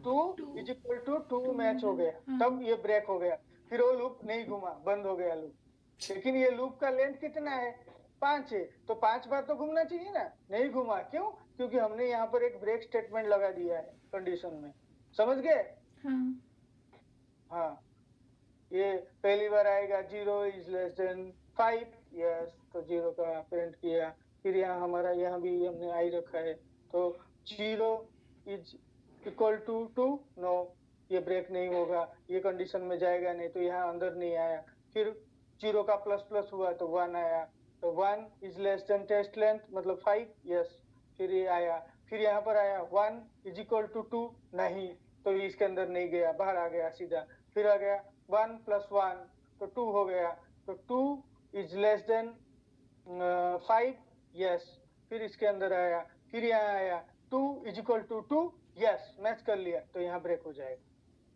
2 = 2 मैच हो गया, तब ये ब्रेक हो गया। फिर वो लूप नहीं घुमा, बंद हो गया लूप। लेकिन ये लूप का लेंथ कितना है? 5 है, तो 5 बार तो घूमना चाहिए ना, नहीं घुमा। क्यों? क्योंकि हमने यहाँ पर एक ब्रेक स्टेटमेंट लगा दिया है कंडीशन में। समझ गए? हाँ। ये पहली बार आएगा 0 < 5, यस, तो 0 का प्रिंट किया। फिर यहाँ हमारा यहाँ भी हमने आई रखा है, तो 0 = 2, नो, ये ब्रेक नहीं होगा, ये कंडीशन में जाएगा नहीं, तो यहाँ अंदर नहीं आया। फिर 0 का प्लस हुआ तो 1 आया, तो 1 < टेस्ट लेंथ मतलब 5, यस, फिर ये आया। फिर यहाँ पर आया 1 = 2, नहीं, तो इसके अंदर नहीं गया, बाहर आ गया सीधा। फिर आ गया 1 + 1 तो 2 हो गया, तो 2 < 5, यस, फिर इसके अंदर आया। फिर यहाँ आया 2 = 2, यस, मैच कर लिया, तो यहाँ ब्रेक हो जाएगा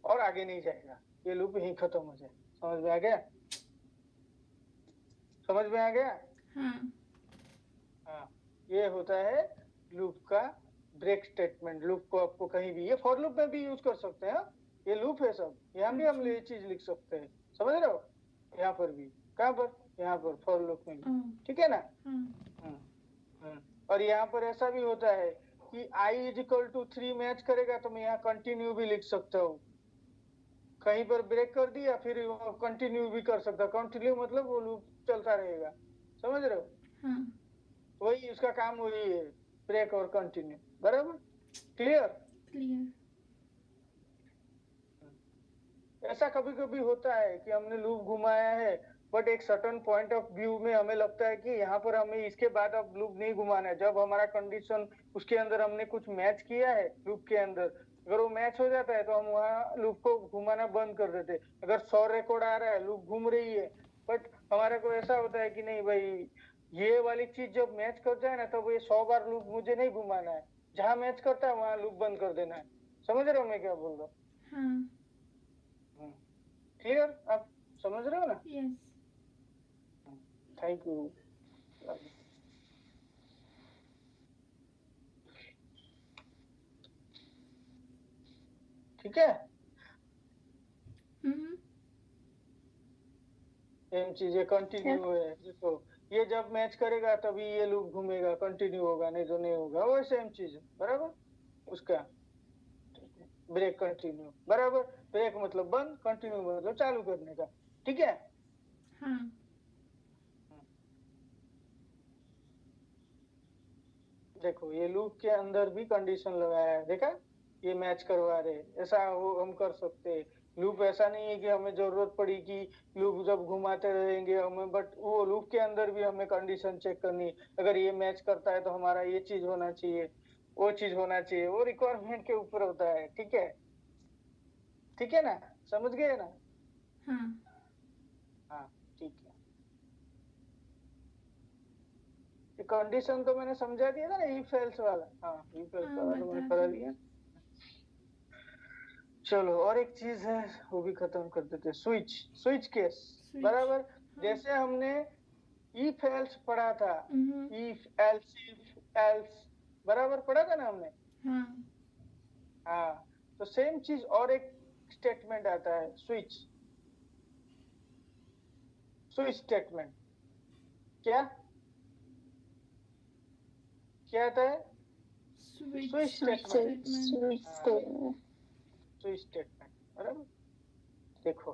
और आगे नहीं जाएगा, ये लूप यहीं खत्म हो जाएगा। समझ में आ गया? समझ में आ गया? हाँ, ये होता है लूप का ब्रेक स्टेटमेंट। लूप को आपको कहीं भी, ये फॉर लूप में भी यूज कर सकते हैं। ये लूप है सब, यहाँ भी हम ये चीज लिख सकते हैं। समझ रहे हो? यहाँ पर भी, कहाँ पर? यहाँ पर फॉर लूप में भी, ठीक है ना? और यहाँ पर ऐसा भी होता है कि i = 3 मैच करेगा, तो मैं यहाँ कंटिन्यू भी लिख सकता हूँ। कहीं पर ब्रेक कर दिया, फिर कंटिन्यू भी कर सकता। कंटिन्यू मतलब वो लूप चलता रहेगा। समझ रहे हो? वही उसका काम वही है, ब्रेक और कंटिन्यू। बराबर? क्लियर? ऐसा कभी कभी होता है कि हमने लूप घुमाया है, बट एक सर्टेन पॉइंट ऑफ व्यू में हमें लगता है कि यहाँ पर हमें इसके बाद अब लूप नहीं घुमाना है। जब हमारा कंडीशन उसके अंदर हमने कुछ मैच किया है लूप के अंदर, अगर वो मैच हो जाता है तो हम वहाँ लूप को घुमाना बंद कर देते। अगर 100 रिकॉर्ड आ रहा है, लूप घूम रही है, बट हमारे को ऐसा होता है कि नहीं भाई, ये वाली चीज जब मैच कर जाए ना, तब ये 100 बार लूप मुझे नहीं घुमाना है। जहाँ मैच करता है वहां लूप बंद कर देना है। समझ रहे हो मैं क्या बोल रहा हूँ? क्लियर? आप समझ रहे हो ना? यस। Thank you. ठीक है? सेम चीजें कंटिन्यू है। देखो, ये जब मैच करेगा तभी ये लूप घूमेगा, कंटिन्यू होगा, नहीं तो नहीं होगा। वो सेम चीज है, बराबर? उसका ब्रेक कंटिन्यू, बराबर? ब्रेक मतलब बंद, कंटिन्यू मतलब चालू करने का। ठीक है? देखो, ये लूप के अंदर भी कंडीशन लगाया है, देखा? ये मैच करवा रहे, ऐसा वो हम कर सकते हैं। लूप ऐसा नहीं है कि हमें जरूरत पड़ी कि लूप जब घुमाते रहेंगे हमें, बट वो लूप के अंदर भी हमें कंडीशन चेक करनी। अगर ये मैच करता है तो हमारा ये चीज होना चाहिए, वो चीज होना चाहिए, वो रिक्वायरमेंट के ऊपर होता है। ठीक है? ठीक है ना? समझ गए ना? हाँ, ठीक है। कंडीशन तो मैंने समझा दिया था ना, इफ एल्स वाला। हाँ, इफ एल्स वाला तो मैंने करा दिया। चलो, और एक चीज है, वो भी खत्म कर देते। स्विच केस, बराबर? जैसे हमने इफ एल्स पढ़ा था, इफ एल्स बराबर पढ़ा था ना हमने? हाँ, तो सेम चीज और एक स्टेटमेंट आता है, स्विच स्टेटमेंट। क्या आता है? स्विच स्टेटमेंट, बराबर? देखो,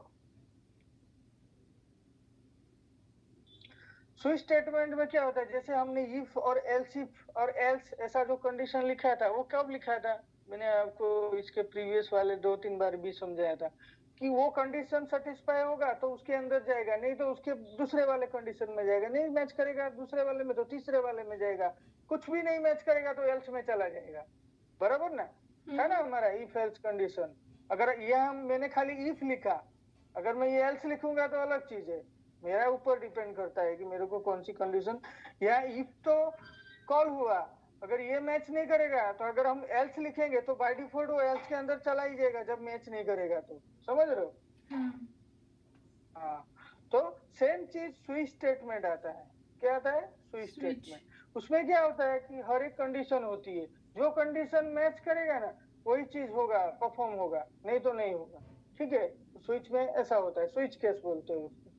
स्विच स्टेटमेंट में क्या होता है, जैसे हमने इफ और एल्स ऐसा जो कंडीशन लिखा था, वो कब लिखा था? मैंने आपको इसके प्रीवियस वाले 2-3 बार भी समझाया था कि वो कंडीशन सेटिस्फाई होगा तो उसके अंदर जाएगा, नहीं तो उसके दूसरे वाले कंडीशन में जाएगा, नहीं मैच करेगा दूसरे वाले में तो तीसरे वाले में जाएगा, कुछ भी नहीं मैच करेगा तो एल्स में चला जाएगा। बराबर ना? है ना हमारा इफ एल्स कंडीशन। अगर यह मैंने खाली इफ लिखा, अगर मैं ये एल्स लिखूंगा तो अलग चीज है, मेरा ऊपर डिपेंड करता है कि मेरे को कौन सी कंडीशन। या इफ तो कॉल हुआ, अगर ये मैच नहीं करेगा तो अगर हम एल्स लिखेंगे तो बाय डिफॉल्ट वो एल्स के अंदर चला ही जाएगा जब मैच नहीं करेगा तो। समझ रहे हो? हाँ। तो सेम चीज स्विच स्टेटमेंट आता है। क्या आता है? Switch statement. उसमें क्या होता है कि हर एक कंडीशन होती है, जो कंडीशन मैच करेगा ना वही चीज होगा, परफॉर्म होगा, नहीं तो नहीं होगा। ठीक है? स्विच में ऐसा होता है, स्विच केस बोलते हैं उसको।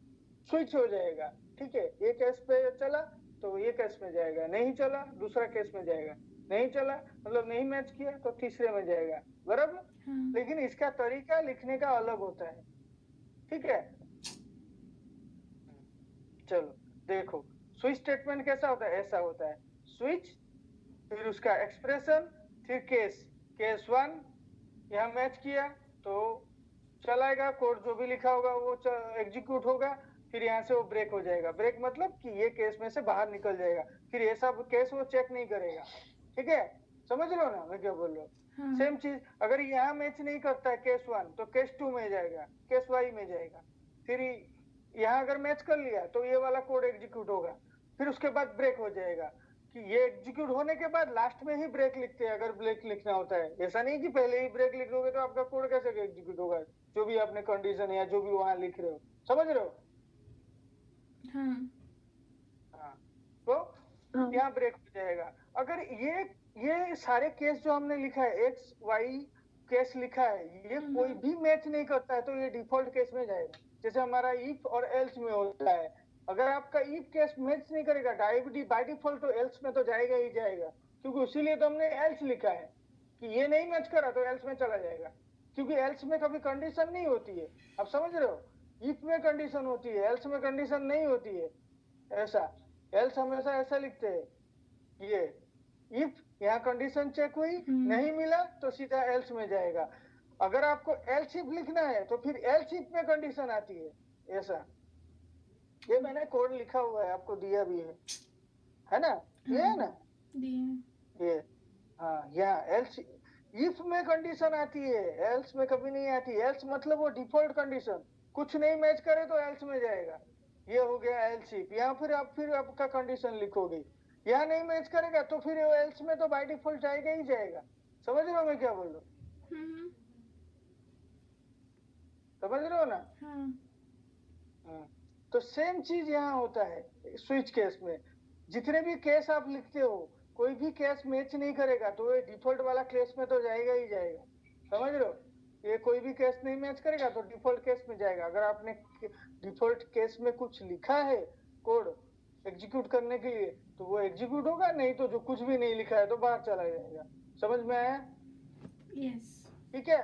स्विच हो जाएगा, ठीक है, ये केस पे चला तो ये केस में जाएगा, नहीं चला दूसरा केस में जाएगा, नहीं चला मतलब नहीं मैच किया तो तीसरे में जाएगा। बराबर? लेकिन इसका तरीका लिखने का अलग होता है। ठीक है? चलो देखो, स्विच स्टेटमेंट कैसा होता है? ऐसा होता है, स्विच, फिर उसका एक्सप्रेशन, फिर केस 1 यहाँ मैच किया तो चलाएगा, कोड जो भी लिखा होगा वो एग्जीक्यूट होगा, फिर यहाँ से वो ब्रेक हो जाएगा। ब्रेक मतलब कि ये केस में से बाहर निकल जाएगा, फिर ये सब केस वो चेक नहीं करेगा। ठीक है? समझ लो ना मैं क्या बोल रहा हूँ? सेम चीज अगर यहाँ मैच नहीं करता है केस 1 तो केस 2 में जाएगा, केस वाई में जाएगा, फिर यहाँ अगर मैच कर लिया तो ये वाला कोड एग्जीक्यूट होगा, फिर उसके बाद ब्रेक हो जाएगा। कि ये एग्जीक्यूट होने के बाद लास्ट में ही ब्रेक लिखते हैं अगर ब्रेक लिखना होता है। ऐसा नहीं कि पहले ही ब्रेक लिखोगे तो आपका कोड कैसे एग्जीक्यूट होगा, जो भी आपने कंडीशन या जो भी वहां लिख रहे हो। समझ रहे हो? हाँ। तो यहाँ ब्रेक हो जाएगा। अगर ये सारे केस जो हमने लिखा है, एक्स वाई केस लिखा है, ये कोई भी मैच नहीं करता है तो ये डिफॉल्ट केस में जाएगा। जैसे हमारा इफ और एल्स में होता है, अगर आपका इफ केस मैच नहीं करेगा बाय डिफॉल्ट तो एल्स में तो जाएगा ही जाएगा, क्योंकि उसीलिए तो हमने एल्स लिखा है कि ये नहीं मैच करा तो एल्स में चला जाएगा, क्योंकि एल्स में कभी कंडीशन नहीं होती है। आप समझ रहे हो? इफ में कंडीशन होती है, एल्स में कंडीशन नहीं होती है। ऐसा एल्स हमेशा ऐसा लिखते हैं, ये इफ यहाँ कंडीशन चेक हुई, नहीं मिला तो सीधा एल्स में जाएगा। अगर आपको एल्स इफ लिखना है तो फिर एल्स इफ में कंडीशन आती है। ऐसा ये मैंने कोड लिखा हुआ है, आपको दिया भी है ना? ये है ना? ये हाँ, यहाँ एल्स इफ में कंडीशन आती है, एल्स में कभी नहीं आती। एल्स मतलब वो डिफॉल्ट कंडीशन, कुछ नहीं मैच करे तो एल्स में जाएगा। ये हो गया एल्स इफ। यहाँ फिर आपका कंडीशन लिखोगे, यहाँ नहीं मैच करेगा तो फिर एल्स में तो बाय डिफॉल्ट जाएगा ही जाएगा। समझ रहे हो मैं क्या बोल रहा हूँ? समझ रहे हो ना? तो सेम चीज यहाँ होता है स्विच केस में। जितने भी केस आप लिखते हो, कोई भी केस मैच नहीं करेगा तो ये डिफॉल्ट वाला केस में तो जाएगा ही जाएगा। समझ रहे हो? ये कोई भी केस नहीं मैच करेगा तो डिफॉल्ट केस में जाएगा। अगर आपने डिफॉल्ट केस में कुछ लिखा है कोड एग्जीक्यूट करने के लिए तो वो एग्जीक्यूट होगा, नहीं तो जो कुछ भी नहीं लिखा है तो बाहर चला जाएगा। समझ में आया? यस। ठीक है?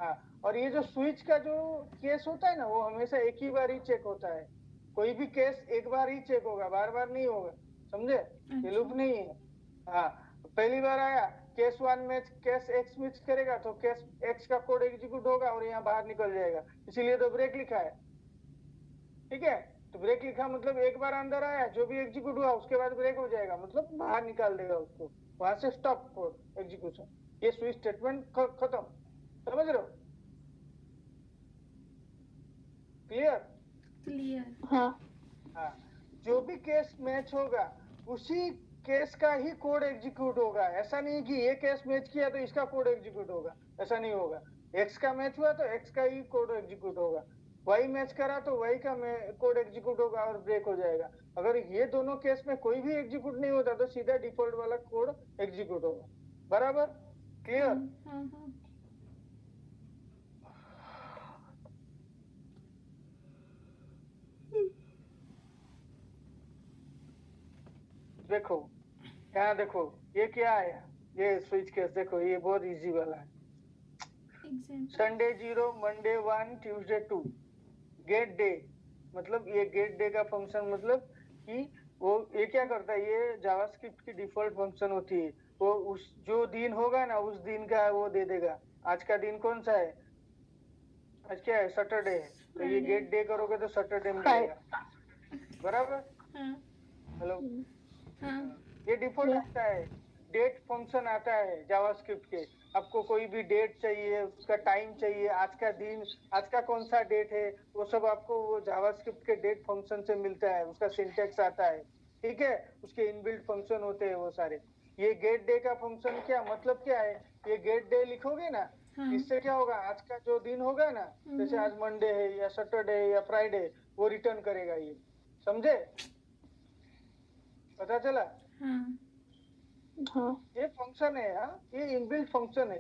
हाँ। और ये जो स्विच का जो केस होता है ना, वो हमेशा एक ही बार ही चेक होता है। कोई भी केस एक बार ही चेक होगा, बार बार नहीं होगा। समझे? ये लूप नहीं है। हाँ, पहली बार आया केस 1 में केस एक्स मैच करेगा तो केस एक्स का कोड एग्जीक्यूट होगा और यहाँ बाहर निकल जाएगा, इसीलिए तो ब्रेक लिखा है। ठीक है? तो ब्रेक लिखा मतलब एक बार अंदर आया, जो भी एग्जीक्यूट हुआ उसके बाद ब्रेक हो जाएगा, मतलब बाहर निकाल देगा उसको, वहां से स्टॉप कोड एग्जीक्यूशन। ये स्विच स्टेटमेंट खत्म। समझ रहे हो? क्लियर? हाँ। जो भी केस मैच होगा उसी केस का ही कोड एग्जीक्यूट होगा। ऐसा नहीं कि ये केस मैच किया तो इसका कोड एग्जीक्यूट होगा, ऐसा नहीं होगा। एक्स का मैच हुआ तो एक्स का ही कोड एग्जीक्यूट होगा, वाई मैच करा तो वाई का कोड एग्जीक्यूट होगा और ब्रेक हो जाएगा। अगर ये दोनों केस में कोई भी एग्जीक्यूट नहीं होता तो सीधा डिफॉल्ट वाला कोड एग्जीक्यूट होगा। बराबर? क्लियर? देखो यहाँ देखो, ये क्या है, ये स्विच केस देखो, ये बहुत इजी वाला है। Sunday 0, Monday 1, Tuesday 2, get day. मतलब ये गेट डे का फंक्शन मतलब कि वो ये क्या करता है, ये जावास्क्रिप्ट की डिफॉल्ट फंक्शन होती है। वो उस जो दिन होगा ना उस दिन का वो दे देगा। आज का दिन कौन सा है? आज क्या है? सैटरडे है, तो ये गेट डे करोगे तो सैटरडे मिलेगा, बराबर? हेलो, ये डिफॉल्ट आता है। डेट फंक्शन आता है जावास्क्रिप्ट के। आपको कोई भी डेट चाहिए, उसका टाइम चाहिए, आज का दिन, आज का कौन सा डेट है, वो सब आपको वो जावास्क्रिप्ट के डेट फंक्शन से मिलता है। उसका सिंटेक्स आता है, ठीक है, उसके इनबिल्ट फंक्शन होते हैं वो सारे। ये गेट डे का फंक्शन क्या मतलब क्या है? ये गेट डे लिखोगे ना, इससे क्या होगा? आज का जो दिन होगा ना, जैसे आज मंडे है या सैटरडे है या फ्राइडे, वो रिटर्न करेगा ये। समझे? पता चला? हाँ। ये फंक्शन है, हाँ, ये इनबिल्ट फंक्शन है,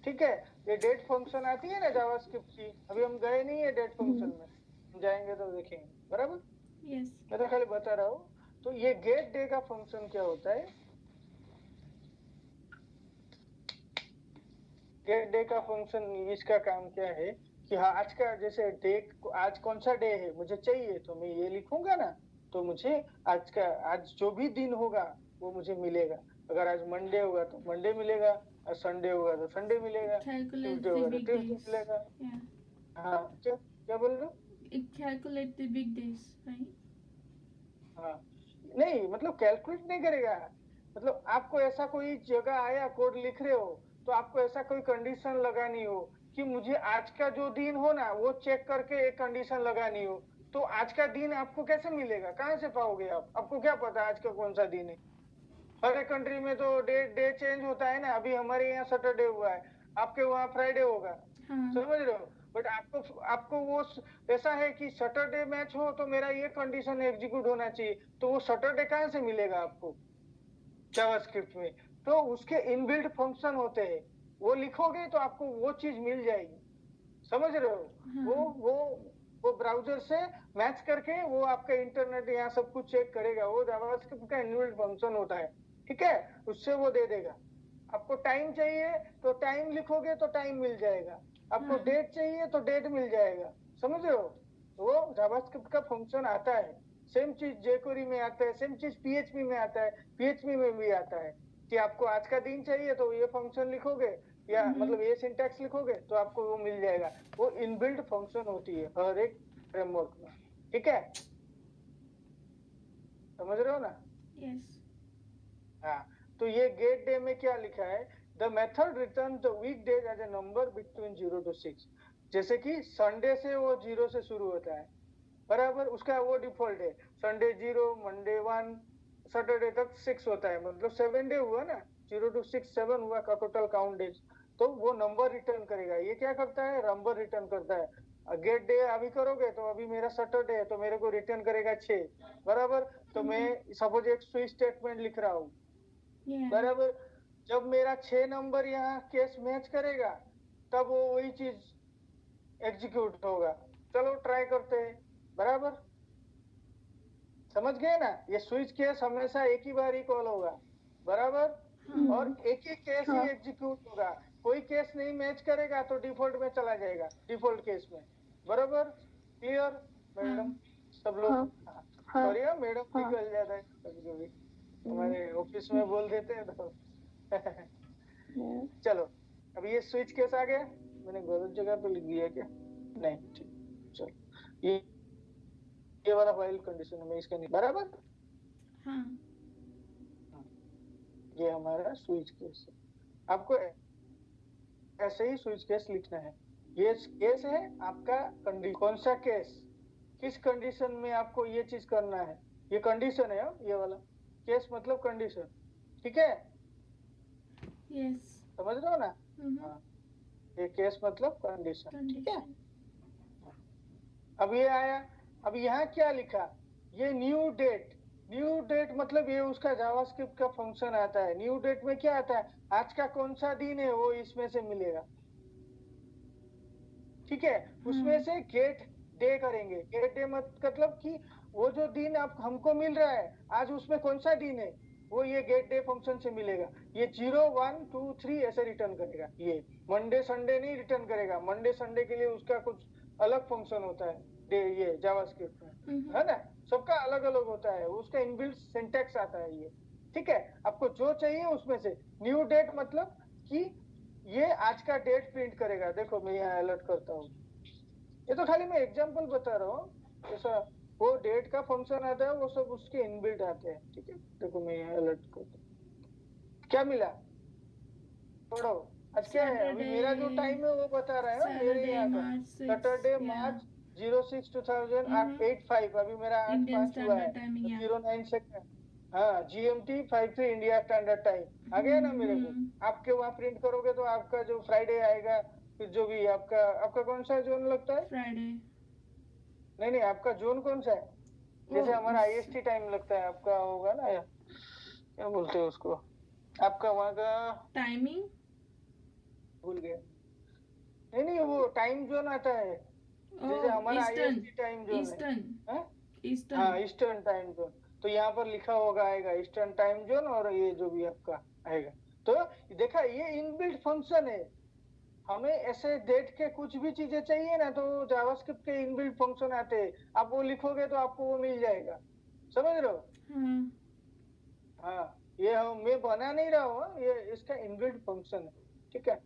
ठीक है। ये डेट फंक्शन आती है ना जावास्क्रिप्ट की, अभी हम गए नहीं है डेट फंक्शन में, हम जाएंगे तो देखेंगे, बराबर? यस। मैं तो खाली बता रहा हूँ। तो ये गेट डे का फंक्शन क्या होता है? गेट डे का फंक्शन, इसका काम क्या है कि हाँ, आज का जैसे डेट, आज कौन सा डे है मुझे चाहिए, तो मैं ये लिखूंगा ना, तो मुझे आज जो भी दिन होगा वो मुझे मिलेगा। अगर आज मंडे होगा तो मंडे मिलेगा, और संडे होगा तो संडे मिलेगा, ट्यूसडे होगा तो ट्यूसडे मिलेगा। हाँ, क्या बोल रहे हो? It calculate the big days, right? हाँ, नहीं मतलब कैलकुलेट नहीं करेगा। मतलब आपको ऐसा कोई जगह आया, कोड लिख रहे हो, तो आपको ऐसा कोई कंडीशन लगानी हो कि मुझे आज का जो दिन हो ना, वो चेक करके एक कंडीशन लगानी हो, तो आज का दिन आपको कैसे मिलेगा? कहाँ से पाओगे आप? आपको क्या पता आज का कौन सा दिन है? हर एक कंट्री में तो डे चेंज होता है ना। अभी हमारे यहाँ सैटरडे हुआ है, आपके वहाँ फ्राइडे होगा। समझ रहे हो? बट आपको वो ऐसा है कि सैटरडे मैच हो तो मेरा ये कंडीशन एग्जीक्यूट होना चाहिए, तो वो सैटरडे कहाँ से मिलेगा आपको जावास्क्रिप्ट में? तो उसके इनबिल्ट फंक्शन होते हैं, वो लिखोगे तो आपको वो चीज मिल जाएगी। समझ रहे हो? वो ब्राउजर से मैच करके वो आपका इंटरनेट यहाँ सब कुछ चेक करेगा। वो जावास्क्रिप्ट का इनबिल्ट फंक्शन होता है, ठीक है, उससे वो दे देगा। आपको टाइम चाहिए तो टाइम लिखोगे तो टाइम मिल जाएगा, आपको डेट चाहिए तो डेट मिल जाएगा। समझ रहे हो? वो जावास्क्रिप्ट का फंक्शन आता है। सेम चीज jQuery में आता है, सेम चीज PHP में आता है, PHP में भी आता है कि आपको आज का दिन चाहिए तो ये फंक्शन लिखोगे, या मतलब ये सिंटैक्स लिखोगे तो आपको वो मिल जाएगा। वो इनबिल्ट फंक्शन होती है हर एक फ्रेमवर्क में, ठीक है? समझ रहे हो ना? यस। हाँ, तो ये गेट डे में क्या लिखा है? The method return the week days as a number between 0 to 6। जैसे कि संडे से वो 0 से शुरू होता है, बराबर, उसका वो डिफॉल्ट है। संडे 0, मंडे 1, सैटरडे तक 6 होता है, मतलब 7 डे हुआ ना, 0 to 6 7 हुआ का टोटल काउंट डेज। तो वो नंबर रिटर्न करेगा। ये क्या करता है? नंबर रिटर्न करता है। गेट डे अभी करोगे तो अभी मेरा सैटरडे है तो मेरे को रिटर्न करेगा 6, बराबर। तो मैं सपोज एक स्विच स्टेटमेंट लिख रहा हूँ, बराबर। जब मेरा 6 नंबर यहाँ केस मैच करेगा तब वो वही चीज एग्जीक्यूट होगा। चलो ट्राई करते हैं, बराबर। समझ गए ना? ये स्विच केस हमेशा एक ही बार ही कॉल होगा, बराबर, और एक ही केस ही एग्जीक्यूट होगा। कोई केस नहीं मैच करेगा तो डिफॉल्ट में चला जाएगा, डिफॉल्ट केस में, बराबर। Clear madam? सब लोग? सॉरी मैडम निकल जाता है कभी कभी, हमारे ऑफिस में बोल देते हैं तो चलो, अब ये स्विच केस आ गया। मैंने गलत जगह पे लिख दिया क्या? नहीं, ठीक, चलो। ये वाला फाइल कंडीशन है, मैं इसका नहीं, बराबर। ये हमारा स्विच केस है। आपको ऐसे ही स्विच केस लिखना है। ये केस है आपका कंडीशन। कौन सा केस, किस कंडीशन में आपको ये चीज करना है? ये कंडीशन है, ये वाला केस मतलब कंडीशन, ठीक है? यस। समझ रहे हो ना? हाँ, ये केस मतलब कंडीशन, ठीक है? अब ये आया। अब यहाँ क्या लिखा? ये न्यू डेट। न्यू डेट मतलब ये उसका जावास्क्रिप्ट का फंक्शन आता है। न्यू डेट में क्या आता है? आज का कौन सा दिन है वो इसमें से मिलेगा, ठीक है? उसमें से गेट डे करेंगे। गेट डे मतलब कि वो जो दिन आप हमको मिल रहा है आज, उसमें कौन सा दिन है वो ये गेट डे फंक्शन से मिलेगा। ये 0 1 2 3 ऐसे रिटर्न करेगा। ये मंडे संडे नहीं रिटर्न करेगा। मंडे संडे के लिए उसका कुछ अलग फंक्शन होता है ये जावास्क्रिप्ट में, है ना? सबका अलग अलग होता है, उसका इनबिल्ट सिंटैक्स आता है ये, ठीक है? आपको जो चाहिए उसमें से। न्यू डेट मतलब कि ये आज का डेट प्रिंट करेगा। देखो मैं यहाँ अलर्ट करता हूँ, ये तो खाली मैं एग्जांपल बता रहा हूँ। ऐसा वो डेट का फंक्शन आता है, वो सब उसके इनबिल्ट आते हैं। ठीक है, देखो मैं यहाँ अलर्ट करता हूँ। क्या मिला? छोड़ो, आज क्या है? अभी मेरा जो टाइम है वो बता रहा है ना, मेरे यहाँ का सैटरडे मार्च 06/2085। अभी मेरा 8:05 हुआ है, 09 सेकंड। हाँ, GMT 53 इंडिया स्टैंडर्ड टाइम आ गया ना मेरे को। आपके वहाँ प्रिंट करोगे तो आपका जो फ्राइडे आएगा, फिर जो भी आपका कौन सा जोन लगता है? फ्राइडे। नहीं, आपका जोन कौन सा है? जैसे हमारा IST टाइम लगता है, आपका होगा ना, क्या बोलते हैं उसको, आपका वहाँ का टाइमिंग भूल गया। नहीं, वो टाइम जोन आता है, जैसे हमारा IST टाइम जोन है। हाँ, ईस्टर्न टाइम जोन। तो यहाँ पर लिखा होगा, आएगा ईस्टर्न टाइम जोन, और ये जो भी आपका आएगा। तो देखा, ये इनबिल्ट फंक्शन है। हमें ऐसे डेट के कुछ भी चीजें चाहिए ना, तो जावास्क्रिप्ट के इनबिल्ट फंक्शन आते हैं। आप वो लिखोगे तो आपको वो मिल जाएगा। समझ रहे हो? हाँ, ये मैं बना नहीं रहा हूँ, ये इसका इनबिल्ट फंक्शन है। ठीक है,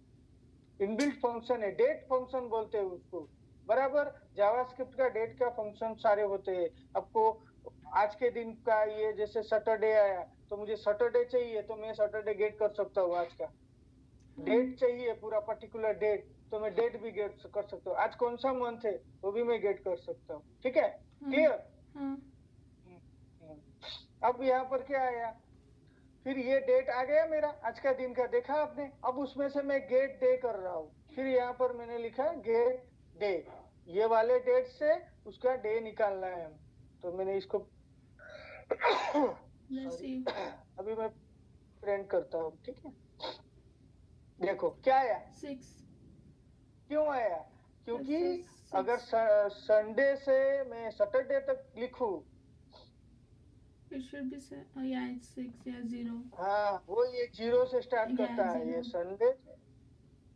इनबिल्ट फंक्शन है, डेट फंक्शन बोलते हैं उसको। बराबर, जावास्क्रिप्ट का डेट का फंक्शन सारे होते हैं। आपको आज के दिन का, ये जैसे सैटरडे आया तो मुझे सैटरडे चाहिए, तो मैं सैटरडे गेट कर सकता हूँ आज का। डेट चाहिए, पूरा पर्टिकुलर डेट, तो मैं डेट भी गेट कर सकता हूँ। आज कौन सा मंथ है वो भी मैं गेट कर सकता हूँ। ठीक है, क्लियर? अब यहाँ पर क्या आया, फिर ये डेट आ गया मेरा आज का दिन का, देखा आपने? अब उसमें से मैं गेट डे कर रहा हूँ। फिर यहाँ पर मैंने लिखा गेट डे, ये वाले डेट से उसका डे निकालना है। तो मैंने इसको अभी मैं प्रिंट करता हूँ। ठीक है, देखो क्या आया, 6। क्यों आया? क्योंकि अगर संडे से मैं सैटरडे तक लिखूं, it should be yeah, it's 6, yeah, 0. हाँ, वो ये 0 से स्टार्ट करता है। ये संडे,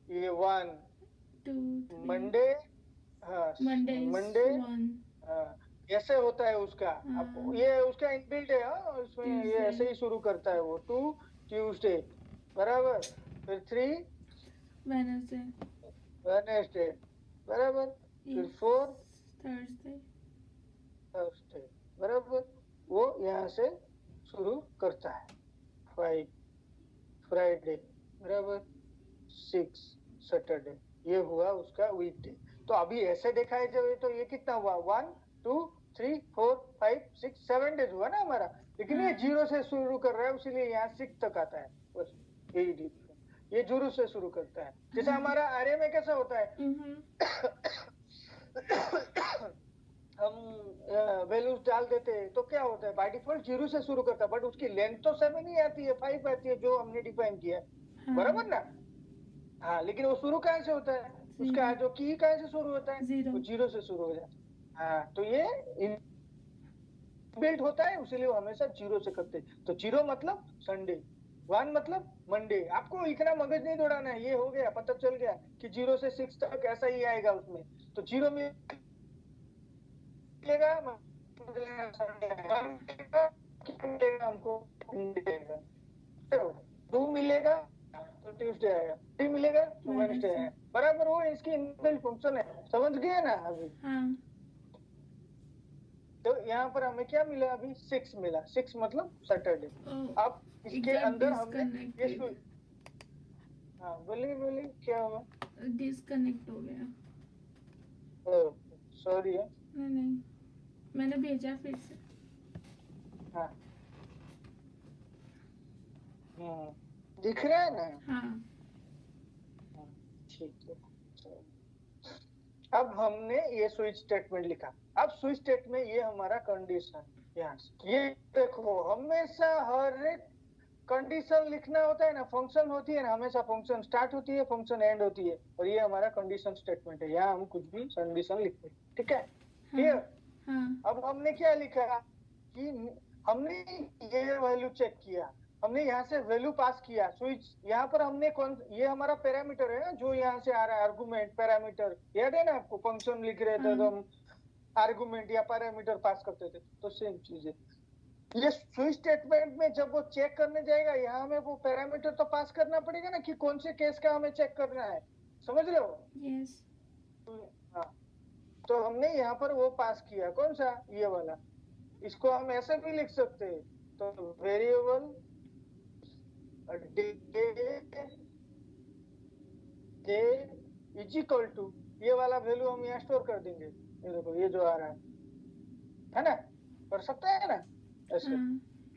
ये 1, 2, 3, मंडे, हाँ, मंडे, हाँ, ऐसे होता है उसका। अब ये उसका इनबिल्ट है, उसमें ये ऐसे ही शुरू करता है वो। 2 ट्यूसडे, बराबर, फिर 3 वेडनेसडे, बराबर, फिर 4 थर्सडे, बराबर। वो यहाँ से शुरू करता है। 5 फ्राइडे, बराबर, 6 सैटरडे। ये हुआ उसका वीकडे। तो अभी ऐसे देखा है जब, तो ये कितना हुआ, 1 2 3 4 5 6 7 डेज हुआ ना हमारा। लेकिन ये 0 से शुरू कर रहा है, इसीलिए यहाँ 6 तक आता है। बस यही डिफरेंस, ये 0 से शुरू करता है। जैसे हमारा आर्य में कैसा होता है, हम वैल्यूज डाल देते हैं तो क्या होता है, बाय डिफॉल्ट 0 से शुरू करता है, बट उसकी लेंथ तो 7 ही आती है, 5 आती है, जो हमने डिफाइन किया है। बराबर ना? हाँ, लेकिन वो शुरू कहाँ से होता है, उसका जो की कहाँ से शुरू होता है, वो 0 से शुरू हो जाता है। हाँ, तो ये इनबिल्ट होता है, इसीलिए वो हमेशा 0 से करते हैं। तो 0 मतलब संडे, 1 मतलब मंडे। आपको इतना मगज नहीं दौड़ाना है, ये हो गया, पता चल गया कि 0 से 6 तक ऐसा ही आएगा उसमें। तो 0 में मिलेगा, हमको मिलेगा, 2 मिलेगा तो ट्यूसडे आएगा, 3 मिलेगा तो वेडनेसडे आएगा। बराबर, वो इसकी इनबिल्ट फंक्शन है। समझ गए ना अभी? तो यहाँ पर हमें क्या मिला अभी, 6 मिला। 6 मतलब सैटरडे। अब इसके अंदर हमने ये हाँ, बोलिए क्या हुआ? डिस्कनेक्ट हो गया। सॉरी है। नहीं, मैंने भेजा फिर से। हाँ, दिख रहा है ना? हाँ, ठीक है। अब हमने ये स्विच स्टेटमेंट लिखा। अब स्विच स्टेटमेंट ये हमारा कंडीशन, यहाँ से ये देखो, हमेशा हर एक कंडीशन लिखना होता है ना, फंक्शन होती है ना, हमेशा फंक्शन स्टार्ट होती है, फंक्शन एंड होती है, और ये हमारा कंडीशन स्टेटमेंट है। यहाँ हम कुछ भी कंडीशन लिखते हैं। ठीक है, क्लियर? अब हमने क्या लिखा कि हमने ये वैल्यू चेक किया, हमने यहाँ से वैल्यू पास किया। स्विच यहाँ पर हमने ये हमारा पैरामीटर है जो यहाँ से आ रहा है, आर्गुमेंट पैरामीटर, याद है ना आपको? फंक्शन लिख रहे थे तो हम आर्गुमेंट या पैरामीटर पास करते थे, तो सेम चीज है। ये स्विच स्टेटमेंट में जब वो चेक करने जाएगा, यहाँ हमें वो पैरामीटर तो पास करना पड़ेगा ना, कि कौन से केस का हमें चेक करना है। समझ रहे हो? यस। हाँ, तो हमने यहाँ पर वो पास किया, कौन सा, ये वाला। इसको हम ऐसे भी लिख सकते हैं, तो variable day is equal to, ये वाला वैल्यू हम यहाँ स्टोर कर देंगे। ये देखो, ये जो आ रहा है ना, कर सकते हैं ना ऐसे।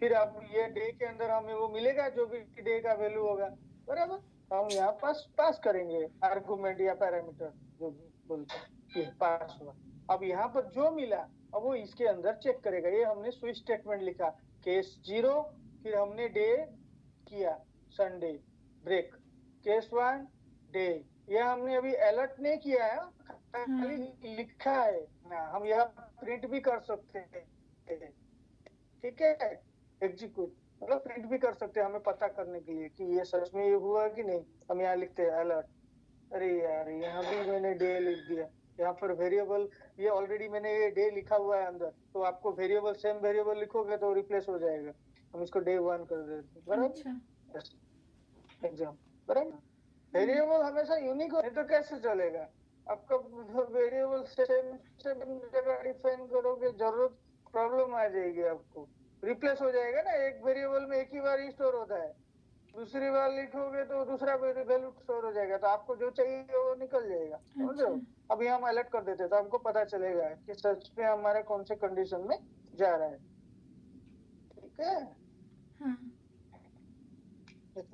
फिर अब ये डे के अंदर हमें वो मिलेगा जो भी डे का वैल्यू होगा, बराबर। हम यहाँ पास करेंगे आर्गुमेंट या पैरामीटर, जो भी बोलते हैं, ये पास हुआ। अब यहाँ पर जो मिला, अब वो इसके अंदर चेक करेगा। ये हमने स्विच स्टेटमेंट लिखा, केस 0, फिर हमने डे किया संडे, ब्रेक, केस 1 डे। ये हमने अभी अलर्ट नहीं किया है, खाली लिखा है ना। हम यहाँ प्रिंट भी कर सकते हैं, ठीक है, एग्जीक्यूट मतलब प्रिंट भी कर सकते हैं, हमें पता करने के लिए कि ये सच में ये हुआ कि नहीं। हम यहाँ लिखते हैं अलर्ट, अरे यार यहाँ भी मैंने डे लिख दिया। यहाँ पर वेरिएबल, ये ऑलरेडी मैंने ये डे लिखा हुआ है अंदर, तो आपको वेरिएबल, सेम वेरिएबल लिखोगे तो रिप्लेस हो जाएगा। हम इसको डे 1 कर देते हैं, बराबर, एग्जाम, बराबर। वेरिएबल हमेशा यूनिक हो, नहीं तो कैसे चलेगा। आपका वेरिएबल सेम जगह डिफाइन करोगे, जरूरत प्रॉब्लम आ जाएगी आपको, रिप्लेस हो जाएगा ना। एक वेरिएबल में एक ही बार ही स्टोर होता है, दूसरी बार लिखोगे तो दूसरा वैल्यू स्टोर हो जाएगा, तो आपको जो चाहिए वो निकल जाएगा, समझ रहे हो। अभी हम अलर्ट कर देते तो हमको पता चलेगा कि सच में हमारा कौन से कंडीशन में जा रहा है, ठीक है।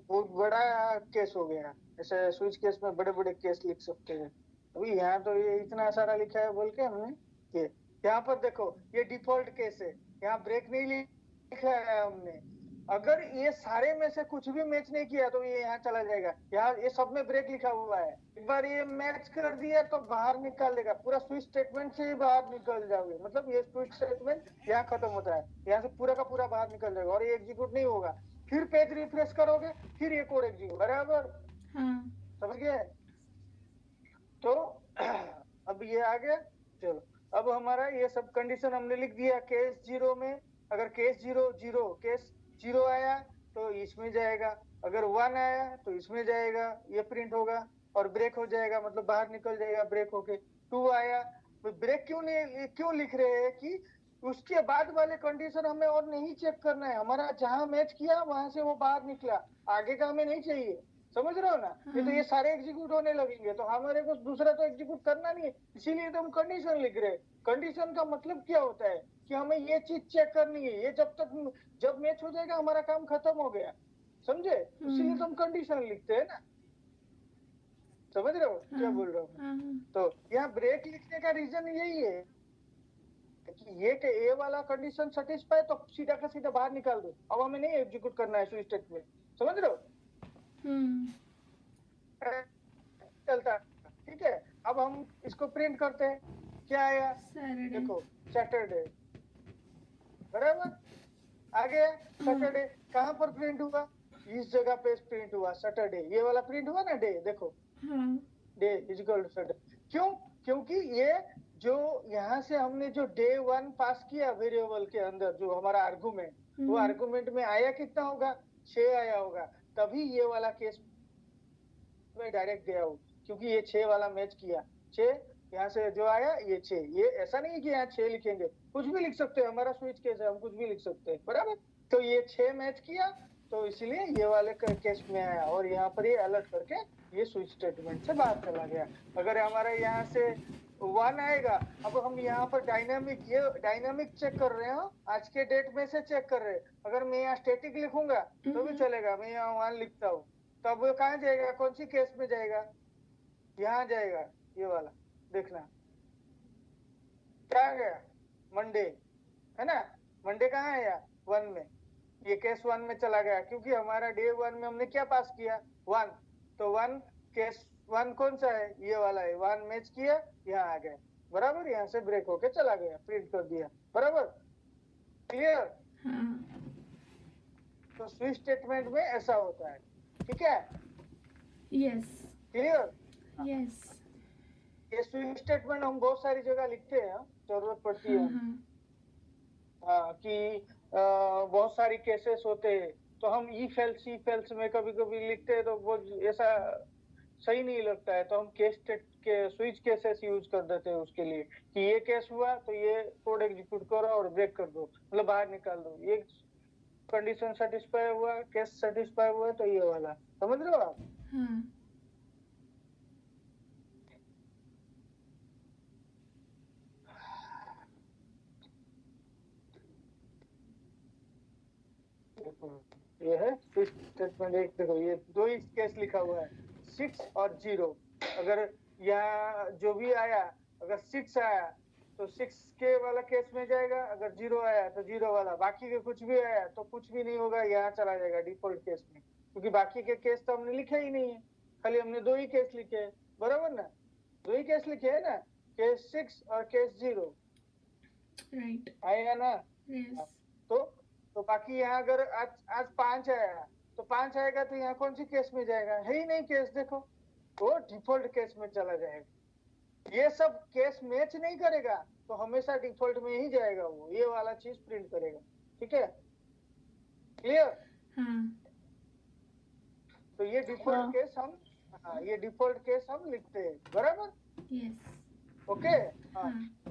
बहुत बड़ा केस हो गया, ऐसे स्विच केस में बड़े बड़े केस लिख सकते हैं। अभी यहाँ तो ये इतना सारा लिखा है बोल के हमने ये। यहाँ पर देखो, ये डिफॉल्ट केस है, यहाँ ब्रेक नहीं लिखा है हमने। अगर ये सारे में से कुछ भी मैच नहीं किया तो ये यहाँ चला जाएगा। यहाँ ये सब में ब्रेक लिखा हुआ है, एक बार ये मैच कर दिया तो बाहर निकाल देगा, पूरा स्विच स्टेटमेंट से ही बाहर निकल जाओगे। मतलब ये स्विच स्टेटमेंट यहाँ खत्म होता है, यहाँ से पूरा का पूरा बाहर निकल जाएगा और ये एग्जीक्यूट नहीं होगा। फिर पेज रिफ्रेश करोगे, फिर ये कोड एग्जीक्यूट, बराबर, समझ गए। तो अब ये आ गया। चलो, अब हमारा ये सब कंडीशन हमने लिख दिया। केस 0 में अगर केस 0 आया तो इसमें जाएगा, अगर 1 आया तो इसमें जाएगा, ये प्रिंट होगा और ब्रेक हो जाएगा, मतलब बाहर निकल जाएगा ब्रेक होके। 2 आया तो ब्रेक क्यों लिख रहे हैं कि उसके बाद वाले कंडीशन हमें और नहीं चेक करना है, हमारा जहां मैच किया वहां से वो बाहर निकला, आगे का हमें नहीं चाहिए, समझ रहे हो ना। ये तो ये सारे एग्जीक्यूट होने लगेंगे तो हमारे को दूसरा तो एग्जीक्यूट करना नहीं है, इसीलिए तो हम कंडीशन लिख रहे हैं। कंडीशन का मतलब क्या होता है कि हमें ये चीज चेक करनी है, ये जब मैच हो जाएगा हमारा काम खत्म हो गया, समझे। इसीलिए तो हम कंडीशन लिखते हैं ना, समझ रहे हो क्या बोल रहा हूँ। तो यहाँ ब्रेक लिखने का रीजन यही है कि ये वाला कंडीशन सेटिस्फाई तो सीधा का सीधा बाहर निकाल दो, अब हमें नहीं एग्जीक्यूट करना है स्विच स्टेटमेंट, समझ रहे हो। चलता, ठीक है। अब हम इसको प्रिंट करते हैं, क्या आया, देखो सैटरडे, बराबर, आ गया सैटरडे। कहाँ पर प्रिंट हुआ, इस जगह पे प्रिंट हुआ सैटरडे, ये वाला प्रिंट हुआ ना डे, देखो day is equal to Saturday. क्यों, क्योंकि ये जो यहाँ से हमने जो डे 1 पास किया वेरिएबल के अंदर, जो हमारा आर्गुमेंट, वो आर्गुमेंट में आया कितना होगा, 6 आया होगा, तभी ये वाला केस में डायरेक्ट गया हो, क्योंकि ये 6 वाला मैच किया। 6 यहाँ से जो आया ये 6, ये ऐसा नहीं कि यहाँ 6 लिखेंगे, कुछ भी लिख सकते हैं, हमारा स्विच केस है, हम कुछ भी लिख सकते हैं, बराबर। तो ये 6 मैच किया तो इसलिए ये वाले केस में आया और यहाँ पर ये अलर्ट करके ये स्विच स्टेटमेंट से बाहर चला गया। अगर हमारा यहाँ से 1 आएगा, अब हम यहाँ पर डायनामिक चेक कर रहे हो, आज के डेट में से चेक कर रहे हैं। अगर मैं यहाँ स्टैटिक लिखूंगा तो भी चलेगा, मैं यहाँ 1 लिखता हूँ, तब वो कहाँ जाएगा, कौन सी केस में जाएगा, यहाँ जाएगा, ये वाला देखना क्या आ गया, मंडे है ना। मंडे कहाँ आया, 1 में, ये केस 1 में चला गया, क्योंकि हमारा डे 1 में हमने क्या पास किया, 1, तो 1 केस 1 कौन सा है, ये वाला है, 1 मैच किया, यहाँ आ गया, बराबर, यहाँ से ब्रेक होके चला गया, प्रिंट कर दिया, बराबर, क्लियर। तो स्विच स्टेटमेंट में ऐसा होता है, ठीक है, यस, क्लियर, यस। ये स्विच स्टेटमेंट हम बहुत सारी जगह लिखते हैं, जरूरत पड़ती है कि बहुत सारी केसेस होते हैं तो हम इफ एल्स में कभी कभी लिखते हैं, तो वो ऐसा सही नहीं लगता है तो हम केस स्टेट के स्विच केसेस यूज कर देते हैं उसके लिए कि ये केस हुआ तो ये कोड एग्जीक्यूट करो और ब्रेक कर दो, मतलब बाहर निकाल दो। ये कंडीशन सेटिस्फाई हुआ, केस सेटिस्फाई हुआ तो ये वाला, समझ रहे हो आप? ये है स्विच स्टेटमेंट। एक देखो ये दो ही केस लिखा हुआ है, 6 और 0। अगर यहाँ जो भी आया, अगर 6 आया तो 6 के वाला केस में जाएगा, अगर 0 आया तो 0 वाला, बाकी के कुछ भी आया तो कुछ भी नहीं होगा, यहाँ चला जाएगा डिफॉल्ट केस में, क्योंकि बाकी के केस तो हमने लिखे ही नहीं है, खाली हमने दो ही केस लिखे हैं, बराबर ना? दो ही केस लिखे है ना, केस 6 और केस 0, राइट आएगा ना? यस तो बाकी यहाँ अगर आज 5 आया तो 5 आएगा तो यहाँ कौन सी केस में जाएगा? है ही नहीं केस, देखो वो डिफॉल्ट केस में चला जाएगा। ये सब केस मैच नहीं करेगा तो हमेशा डिफॉल्ट में ही जाएगा, वो ये वाला चीज प्रिंट करेगा। ठीक है, क्लियर? तो ये डिफॉल्ट केस हम ये डिफॉल्ट केस हम लिखते हैं, बराबर? Yes okay.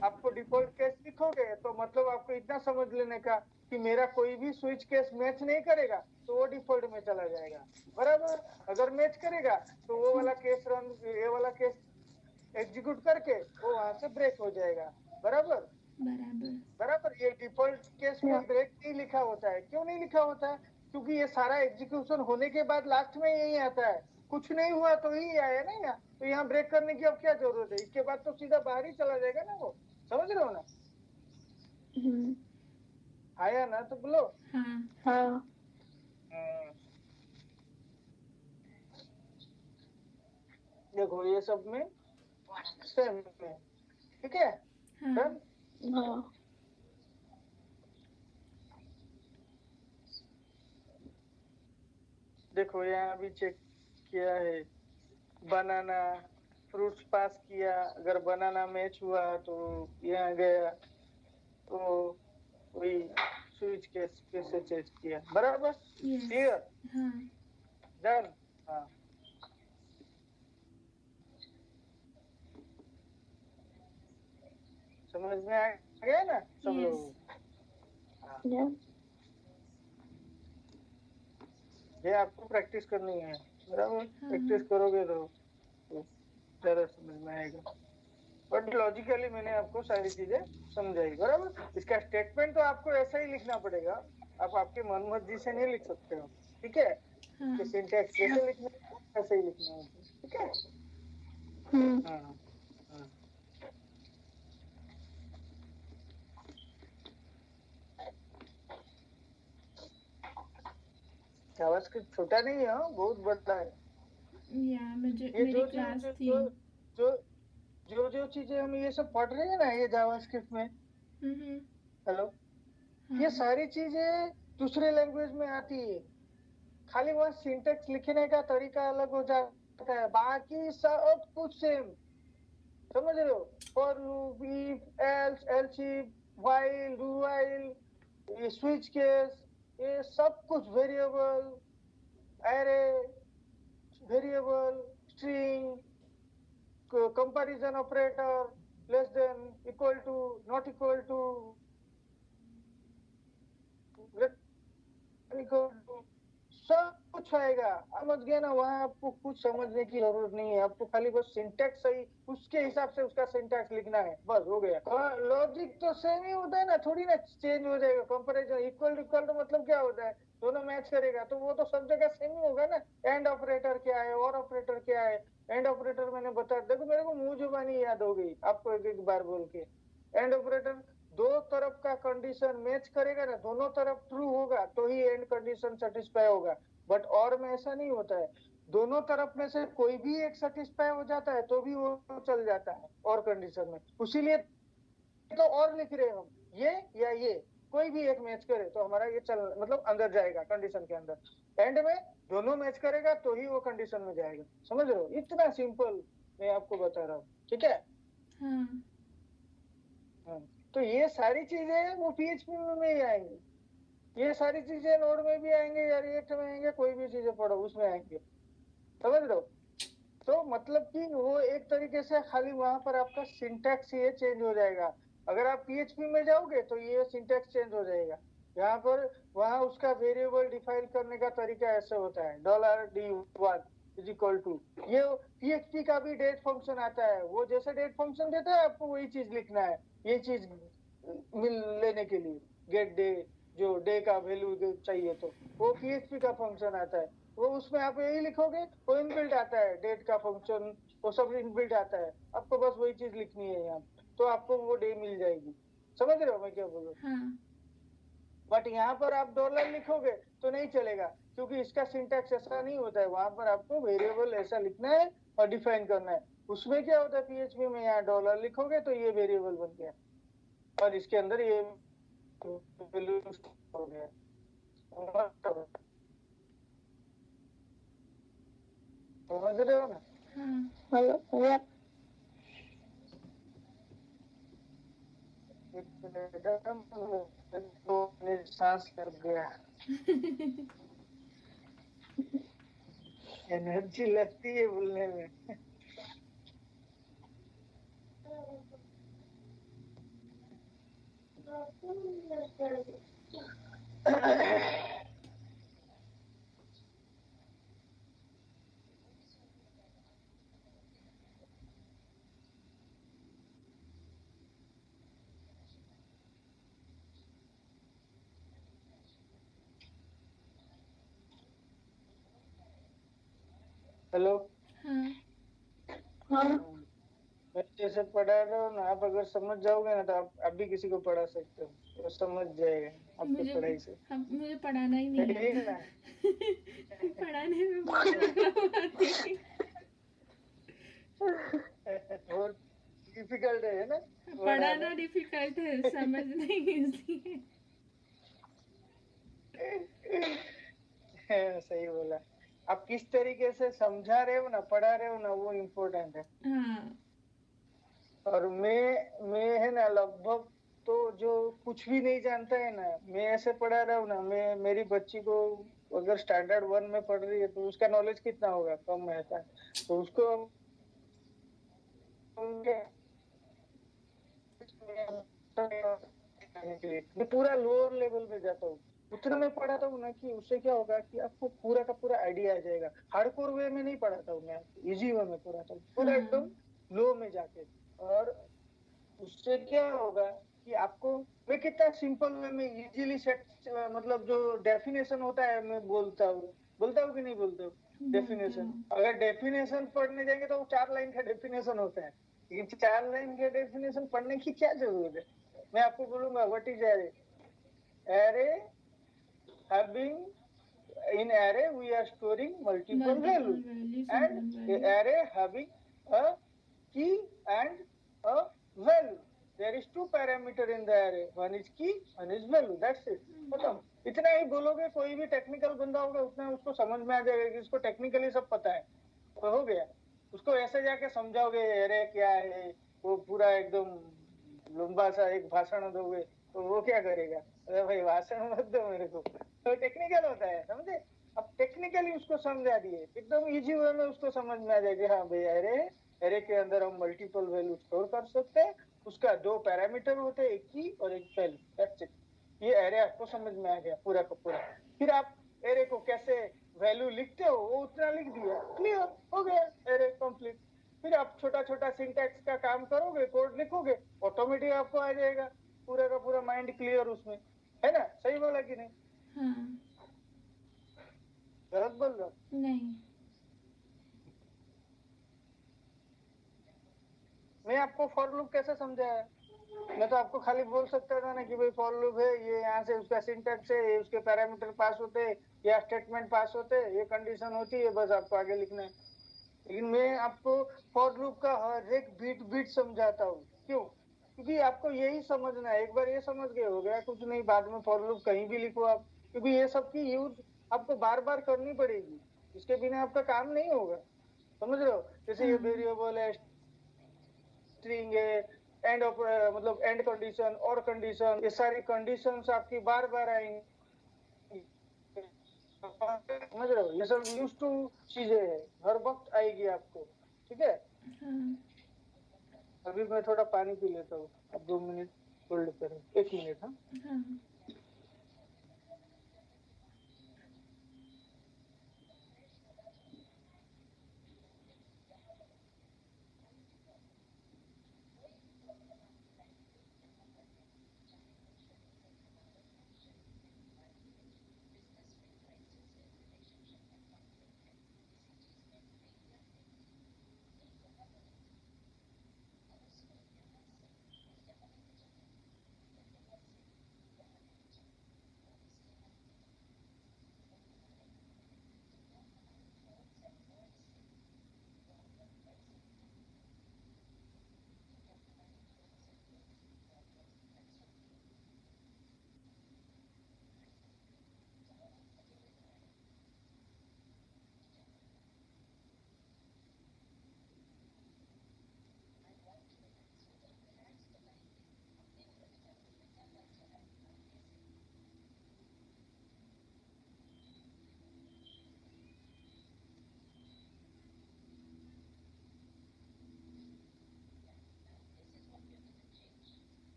आपको डिफॉल्ट केस लिखोगे तो मतलब आपको इतना समझ लेने का कि मेरा कोई भी स्विच केस मैच नहीं करेगा तो वो डिफॉल्ट में चला जाएगा, बराबर? अगर मैच करेगा तो वो वाला केस रन, ये वाला केस एग्जीक्यूट करके वो वहां से ब्रेक हो जाएगा, बराबर? बराबर। ये डिफॉल्ट केस में ब्रेक नहीं लिखा होता है। क्यों नहीं लिखा होता है? क्योंकि ये सारा एग्जीक्यूशन होने के बाद लास्ट में यही आता है, कुछ नहीं हुआ तो ही आया ना यहाँ, तो यहाँ ब्रेक करने की अब क्या जरूरत है? इसके बाद तो सीधा बाहर ही चला जाएगा ना वो, समझ रहे हो ना? आया ना तो बोलो। हाँ देखो ये सब में सेम है, ठीक है? डन? हाँ देखो यहाँ भी चेक किया है, बनाना फ्रूट्स पास किया, अगर बनाना मैच हुआ तो यहाँ गया तो वही स्विच केस कैसे चेक किया, बराबर? क्लियर? डन? हाँ समझ में आ गया ना सब लोग? ये आपको प्रैक्टिस करनी है, बराबर? प्रैक्टिस करोगे तो ज्यादा समझ में आएगा। बट लॉजिकली मैंने आपको सारी चीजें समझाई, बराबर? इसका स्टेटमेंट तो आपको ऐसा ही लिखना पड़ेगा, आप आपके मन मर्जी से नहीं लिख सकते हो, ठीक है? कि सिंटैक्स जैसे लिखना है ऐसे ही लिखना है, ठीक है? जावास्क्रिप्ट छोटा नहीं है, बहुत बड़ा है। मेरी क्लास थी। जो चीजें हम ये सब पढ़ रहे हैं ना ये जावास्क्रिप्ट में, हेलो, ये सारी चीजें दूसरे लैंग्वेज में आती है, खाली वहाँ सिंटैक्स लिखने का तरीका अलग हो जाता है, बाकी सब कुछ सेम, समझ रहे हो? For loop, if, else, else if, while, do while, ये स्विच केस, ये सब कुछ, variable, array, variable, string, comparison operator, less than, equal to, not equal to, सब कुछ आएगा, समझ गए ना? वहाँ आपको कुछ समझने की जरूरत नहीं है, आपको खाली बस सिंटैक्स सही उसके हिसाब से उसका सिंटैक्स लिखना है, बस हो गया। लॉजिक तो सेम ही होता है ना, थोड़ी ना चेंज हो जाएगा। कंपैरिजन, इक्वल टू मतलब क्या होता है? दोनों मैच करेगा तो वो तो सब जगह सेम ही होगा ना। एंड ऑपरेटर क्या है, और ऑपरेटर क्या है? एंड ऑपरेटर मैंने बता, देखो मेरे को मुंह जुबानी याद हो गई आपको एक बार बोल के। एंड ऑपरेटर दो तरफ का कंडीशन मैच करेगा ना, दोनों तरफ ट्रू होगा तो ही एंड कंडीशन सेटिस्फाई होगा। बट और में ऐसा नहीं होता है, दोनों तरफ में से कोई भी एक सेटिस्फाई हो जाता है तो भी वो चल जाता है और कंडीशन में, उसीलिए तो और लिख रहे हम, ये या ये कोई भी एक मैच करे तो हमारा ये चल, मतलब अंदर जाएगा कंडीशन के अंदर। एंड में दोनों मैच करेगा तो ही वो कंडीशन में जाएगा, समझ रहे हो? इतना सिंपल मैं आपको बता रहा हूँ, ठीक है? तो ये सारी चीजें वो PHP में ही आएंगी, ये सारी चीजें नोड में भी आएंगे या रिएक्ट में आएंगे, कोई भी चीजें पढ़ो उसमें आएंगे, समझ रहे हो? तो मतलब कि वो एक तरीके से खाली वहां पर आपका सिंटैक्स ये चेंज हो जाएगा। अगर आप पीएचपी में जाओगे तो ये सिंटैक्स चेंज हो जाएगा। यहाँ पर वहां उसका वेरिएबल डिफाइन करने का तरीका ऐसे होता है, $d1 इज इक्वल टू, ये पीएचपी का भी डेट फंक्शन आता है। वो जैसे डेट फंक्शन देता है आपको वही चीज लिखना है, ये चीज मिल लेने के लिए गेट डे, जो डे का वैल्यू चाहिए तो वो पीएचपी का फंक्शन आता है। वो उसमें आप यही लिखोगे, वो इनबिल्ट आता है, डेट का फंक्शन वो सब इनबिल्ट आता है। आपको बस वही चीज लिखनी है यहाँ, तो आपको वो डे मिल जाएगी। समझ रहे हो मैं क्या बोल रहा हूँ? बट यहाँ पर आप डॉलर लिखोगे तो नहीं चलेगा, क्योंकि इसका सिंटैक्स ऐसा नहीं होता है। वहां पर आपको वेरिएबल ऐसा लिखना है और डिफाइन करना है। उसमें क्या होता है पीएचपी में, यहाँ डॉलर लिखोगे तो ये वेरिएबल बन गया और इसके अंदर ये वैल्यू हो गया। समझ रहे हो ना? Yep. सांस लग गया। एनर्जी लगती है बोलने में। हेलो। मैं जैसे पढ़ा रहा हूँ ना, आप अगर समझ जाओगे ना तो आप भी किसी को पढ़ा सकते हो, वो समझ जाएगा आपकी पढ़ाई से। मुझे पढ़ाना ही नहीं आता। पढ़ाने में बहुत डिफिकल्ट है ना? पढ़ाना डिफिकल्ट है, समझना ही इजी है। सही बोला। आप किस तरीके से समझा रहे हो ना, पढ़ा रहे हो ना, वो इम्पोर्टेंट है। हाँ। और मैं है ना, लगभग तो जो कुछ भी नहीं जानता है ना, मैं ऐसे पढ़ा रहा हूँ ना। मैं मेरी बच्ची को अगर स्टैंडर्ड 1 में पढ़ रही है तो उसका नॉलेज कितना होगा, कम रहता है, तो उसको मैं पूरा लोअर लेवल में जाता हूँ, उतना मैं पढ़ाता हूँ ना कि उससे क्या होगा कि आपको पूरा का पूरा आइडिया आ जाएगा। हार्डकोर वे में नहीं पढ़ाता हूँ मैं, इजी वे में पढ़ाता हूँ, पूरा एकदम लो में जाके। और उससे क्या होगा कि आपको मैं कितना सिंपल वे में इजीली सेट, मतलब जो डेफिनेशन होता है मैं बोलता हूँ कि नहीं बोलता हूँ? डेफिनेशन, अगर डेफिनेशन पढ़ने जाएंगे तो वो 4 लाइन का डेफिनेशन होता है, लेकिन 4 लाइन के डेफिनेशन पढ़ने की क्या जरूरत है? मैं आपको बोलूंगा what is array. Array having in array we are storing multiple values and array having a key and a value. There is 2 parameter in the array, one is key, one is value, that's it। मतलब इतना ही बोलोगे, कोई भी technical बंदा होगा उतना उसको समझ में आ जाएगा कि इसको टेक्निकली सब पता है, तो हो गया। उसको ऐसे जाके समझाओगे एरे क्या है, वो पूरा एकदम लंबा सा एक भाषण दोगे तो वो क्या करेगा? अरे भाई भाषण मत दो मेरे को, तो टेक्निकल होता है, समझे? अब टेक्निकली उसको समझा दिए, एकदम इजी वे में उसको समझ में आ जाएगा। हाँ भाई एरे के अंदर हम मल्टीपल वैल्यू स्टोर कर सकते हैं, उसका 2 पैरामीटर होते हैं, एक की और एक वैल्यू, दैट्स इट। ये एरे आपको समझ में आ गया पूरा का पूरा। फिर आप एरे को कैसे वैल्यू लिखते हो वो उतना लिख दिया, क्लियर हो गया, एरे कंप्लीट। फिर आप छोटा छोटा सिंटैक्स का काम करोगे, कोड लिखोगे, ऑटोमेटिक आपको आ जाएगा पूरा का पूरा माइंड क्लियर उसमें, है ना? सही बोला कि नहीं? हाँ। गलत बोल रहा? नहीं। मैं आपको फॉर लूप कैसे समझाया? मैं तो आपको खाली बोल सकता था ना कि भाई फॉर लूप है, ये यहाँ से उसका सिंटैक्स है, ये उसके पैरामीटर पास होते हैं, या स्टेटमेंट पास होते हैं, ये कंडीशन होती है, बस आपको आगे लिखना है। लेकिन मैं आपको फॉर लूप का हर एक बीट समझाता हूँ। क्यों? क्योंकि आपको यही समझना है। एक बार ये समझ गए हो गया, कुछ नहीं, बाद में फॉर लूप कहीं भी लिखो आप, क्योंकि ये सब की यूज आपको बार बार करनी पड़ेगी, इसके बिना आपका काम नहीं होगा। समझ रहे हो? जैसे ये वेरिएबल है, स्ट्रिंग है, एंड मतलब एंड कंडीशन और कंडीशन, ये सारी कंडीशंस आपकी बार बार आएंगी, समझ रहे हो? ये सब यूज टू चीजें है, हर वक्त आएगी आपको। ठीक है? हाँ. अभी मैं थोड़ा पानी पी लेता हूँ, अब 2 मिनट होल्ड करो, 1 मिनट। हाँ हाँ.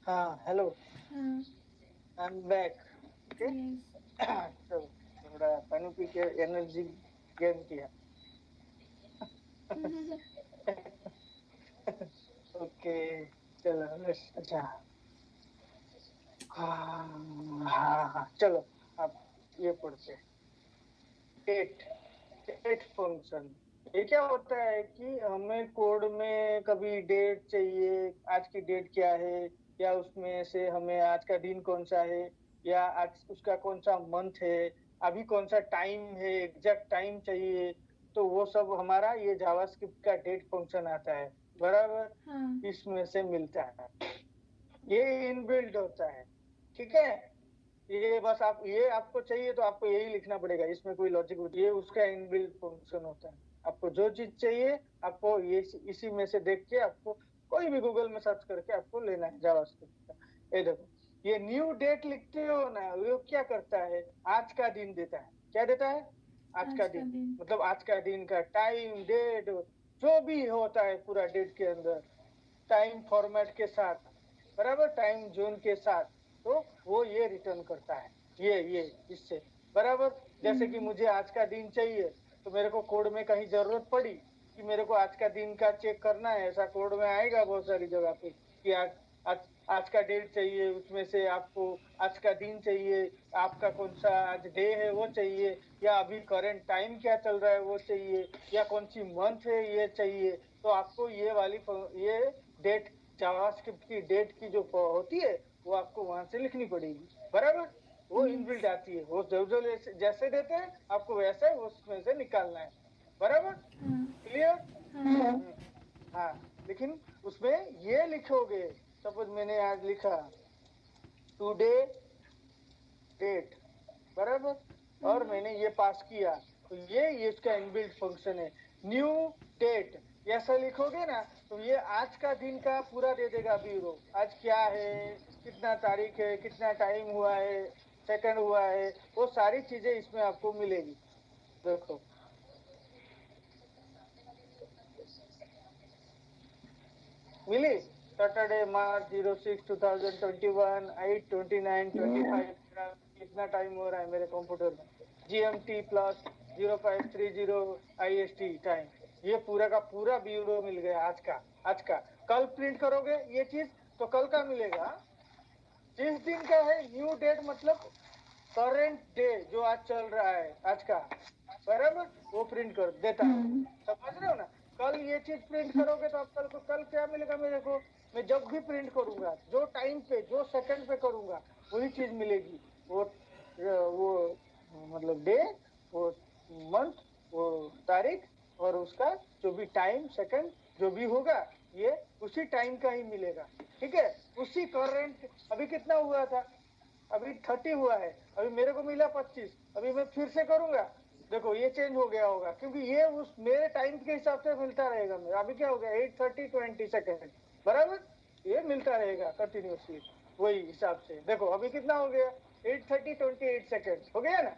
हाँ, हेलो, हाँ. I am back. Okay, Yes. चलो थोड़ा पानी पी के एनर्जी गेन किया। ओके, चलो अच्छा, हाँ, चलो आप ये पढ़ते हैं। Date, date function. ये क्या होता है कि हमें कोड में कभी डेट चाहिए, आज की डेट क्या है, या उसमें से हमें आज का दिन कौन सा है, या आज उसका कौन सा मंथ है, अभी कौन सा टाइम है, एग्जैक्ट टाइम चाहिए, तो वो सब हमारा ये जावास्क्रिप्ट का डेट फंक्शन आता है, बराबर। हाँ. इसमें से मिलता है, ये इनबिल्ट होता है, ठीक है। ये बस आप, ये आपको चाहिए तो आपको यही लिखना पड़ेगा, इसमें कोई लॉजिक, ये उसका इनबिल्ट फंक्शन होता है। आपको जो चीज चाहिए, आपको ये इसी में से देख के आपको कोई भी गूगल में सर्च करके आपको लेना है जावास्क्रिप्ट का। ये देखो, ये न्यू डेट लिखते हो ना, वो क्या करता है, आज का दिन देता है। क्या देता है? आज का दिन, मतलब आज का दिन का टाइम, डेट, जो भी होता है पूरा डेट के अंदर, टाइम फॉर्मेट के साथ, बराबर, टाइम जोन के साथ, तो वो ये रिटर्न करता है, ये इससे, बराबर। जैसे कि मुझे आज का दिन चाहिए, तो मेरे को कोड में कहीं जरूरत पड़ी कि मेरे को आज का दिन का चेक करना है, ऐसा कोड में आएगा बहुत सारी जगह पे कि आज का डेट चाहिए, उसमें से आपको आज का दिन चाहिए, आपका कौन सा आज डे है वो चाहिए, या अभी करंट टाइम क्या चल रहा है वो चाहिए, या कौन सी मंथ है ये चाहिए। तो आपको ये वाली ये डेट, जावास्क्रिप्ट की डेट की जो होती है, वो आपको वहां से लिखनी पड़ेगी, बराबर। वो इनबिल्ट आती है, वो जो जैसे देते हैं आपको वैसे उसमें से निकालना है, बराबर, क्लियर। हाँ, लेकिन उसमें ये लिखोगे, सपोज मैंने आज लिखा टुडे डेट, बराबर, और मैंने ये पास किया, तो ये इसका इनबिल्ट फंक्शन है। न्यू डेट ऐसा लिखोगे ना, तो ये आज का दिन का पूरा दे देगा ब्यूरो, आज क्या है, कितना तारीख है, कितना टाइम हुआ है, सेकंड हुआ है, वो सारी चीजें इसमें आपको मिलेगी। देखो, मिली, सैटरडे मार्च 06 2021 8:29:25, कितना टाइम हो रहा है मेरे कंप्यूटर में, GMT प्लस 0530 IST टाइम, ये पूरा का पूरा ब्यूरो मिल गया आज का। कल प्रिंट करोगे ये चीज तो कल का मिलेगा, जिस दिन का है। न्यू डेट मतलब करेंट डे, जो आज चल रहा है आज का, बराबर, वो प्रिंट कर देता है। समझ रहे हो ना, कल ये चीज प्रिंट करोगे तो आप कल क्या मिलेगा मेरे को? मैं जब भी प्रिंट करूंगा, जो टाइम पे, जो सेकंड पे करूंगा, वही चीज मिलेगी। वो मतलब डे, वो मंथ, वो तारीख, और उसका जो भी टाइम सेकंड जो भी होगा, ये उसी टाइम का ही मिलेगा। ठीक है, उसी करंट। अभी कितना हुआ था? अभी 30 हुआ है, अभी मेरे को मिला 25। अभी मैं फिर से करूंगा, देखो ये चेंज हो गया होगा, क्योंकि ये उस मेरे टाइम के हिसाब से मिलता रहेगा। मेरा अभी क्या हो गया, 8:30 20 सेकेंड, बराबर, ये मिलता रहेगा कंटिन्यूसली वही हिसाब से। देखो अभी कितना हो गया, 8:30 28 सेकेंड हो गया ना।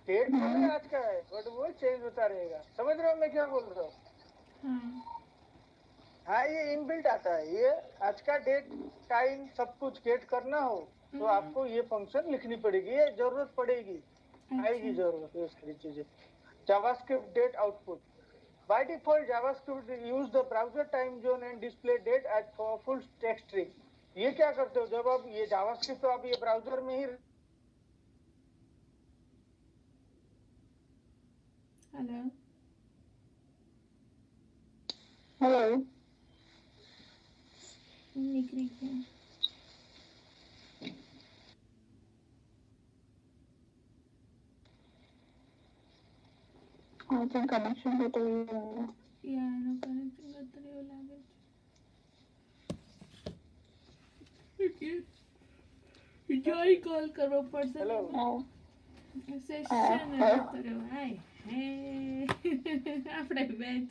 डेट तो आज का है, बट वो चेंज होता रहेगा। समझ रहे हो मैं क्या बोल रहा हूँ? हाँ, ये इनबिल्ट आता है। ये आज का डेट, टाइम, सब कुछ गेट करना हो तो आपको ये फंक्शन लिखनी पड़ेगी, ये जरूरत पड़ेगी, आएगी जरूरत है इसकी चीजें। JavaScript date output by default, JavaScript use the browser time zone and display date as full text string. ये क्या करते हो जब आप ये जावास्क्रिप्ट, तो आप ये ब्राउजर में ही। Hello Hello. लिख रही थी। I think connection between you. Yeah, no connection करते रहो language. Joy call करो person. हेलो, Session करते रहो. हाय, हे, આપણે બેચ.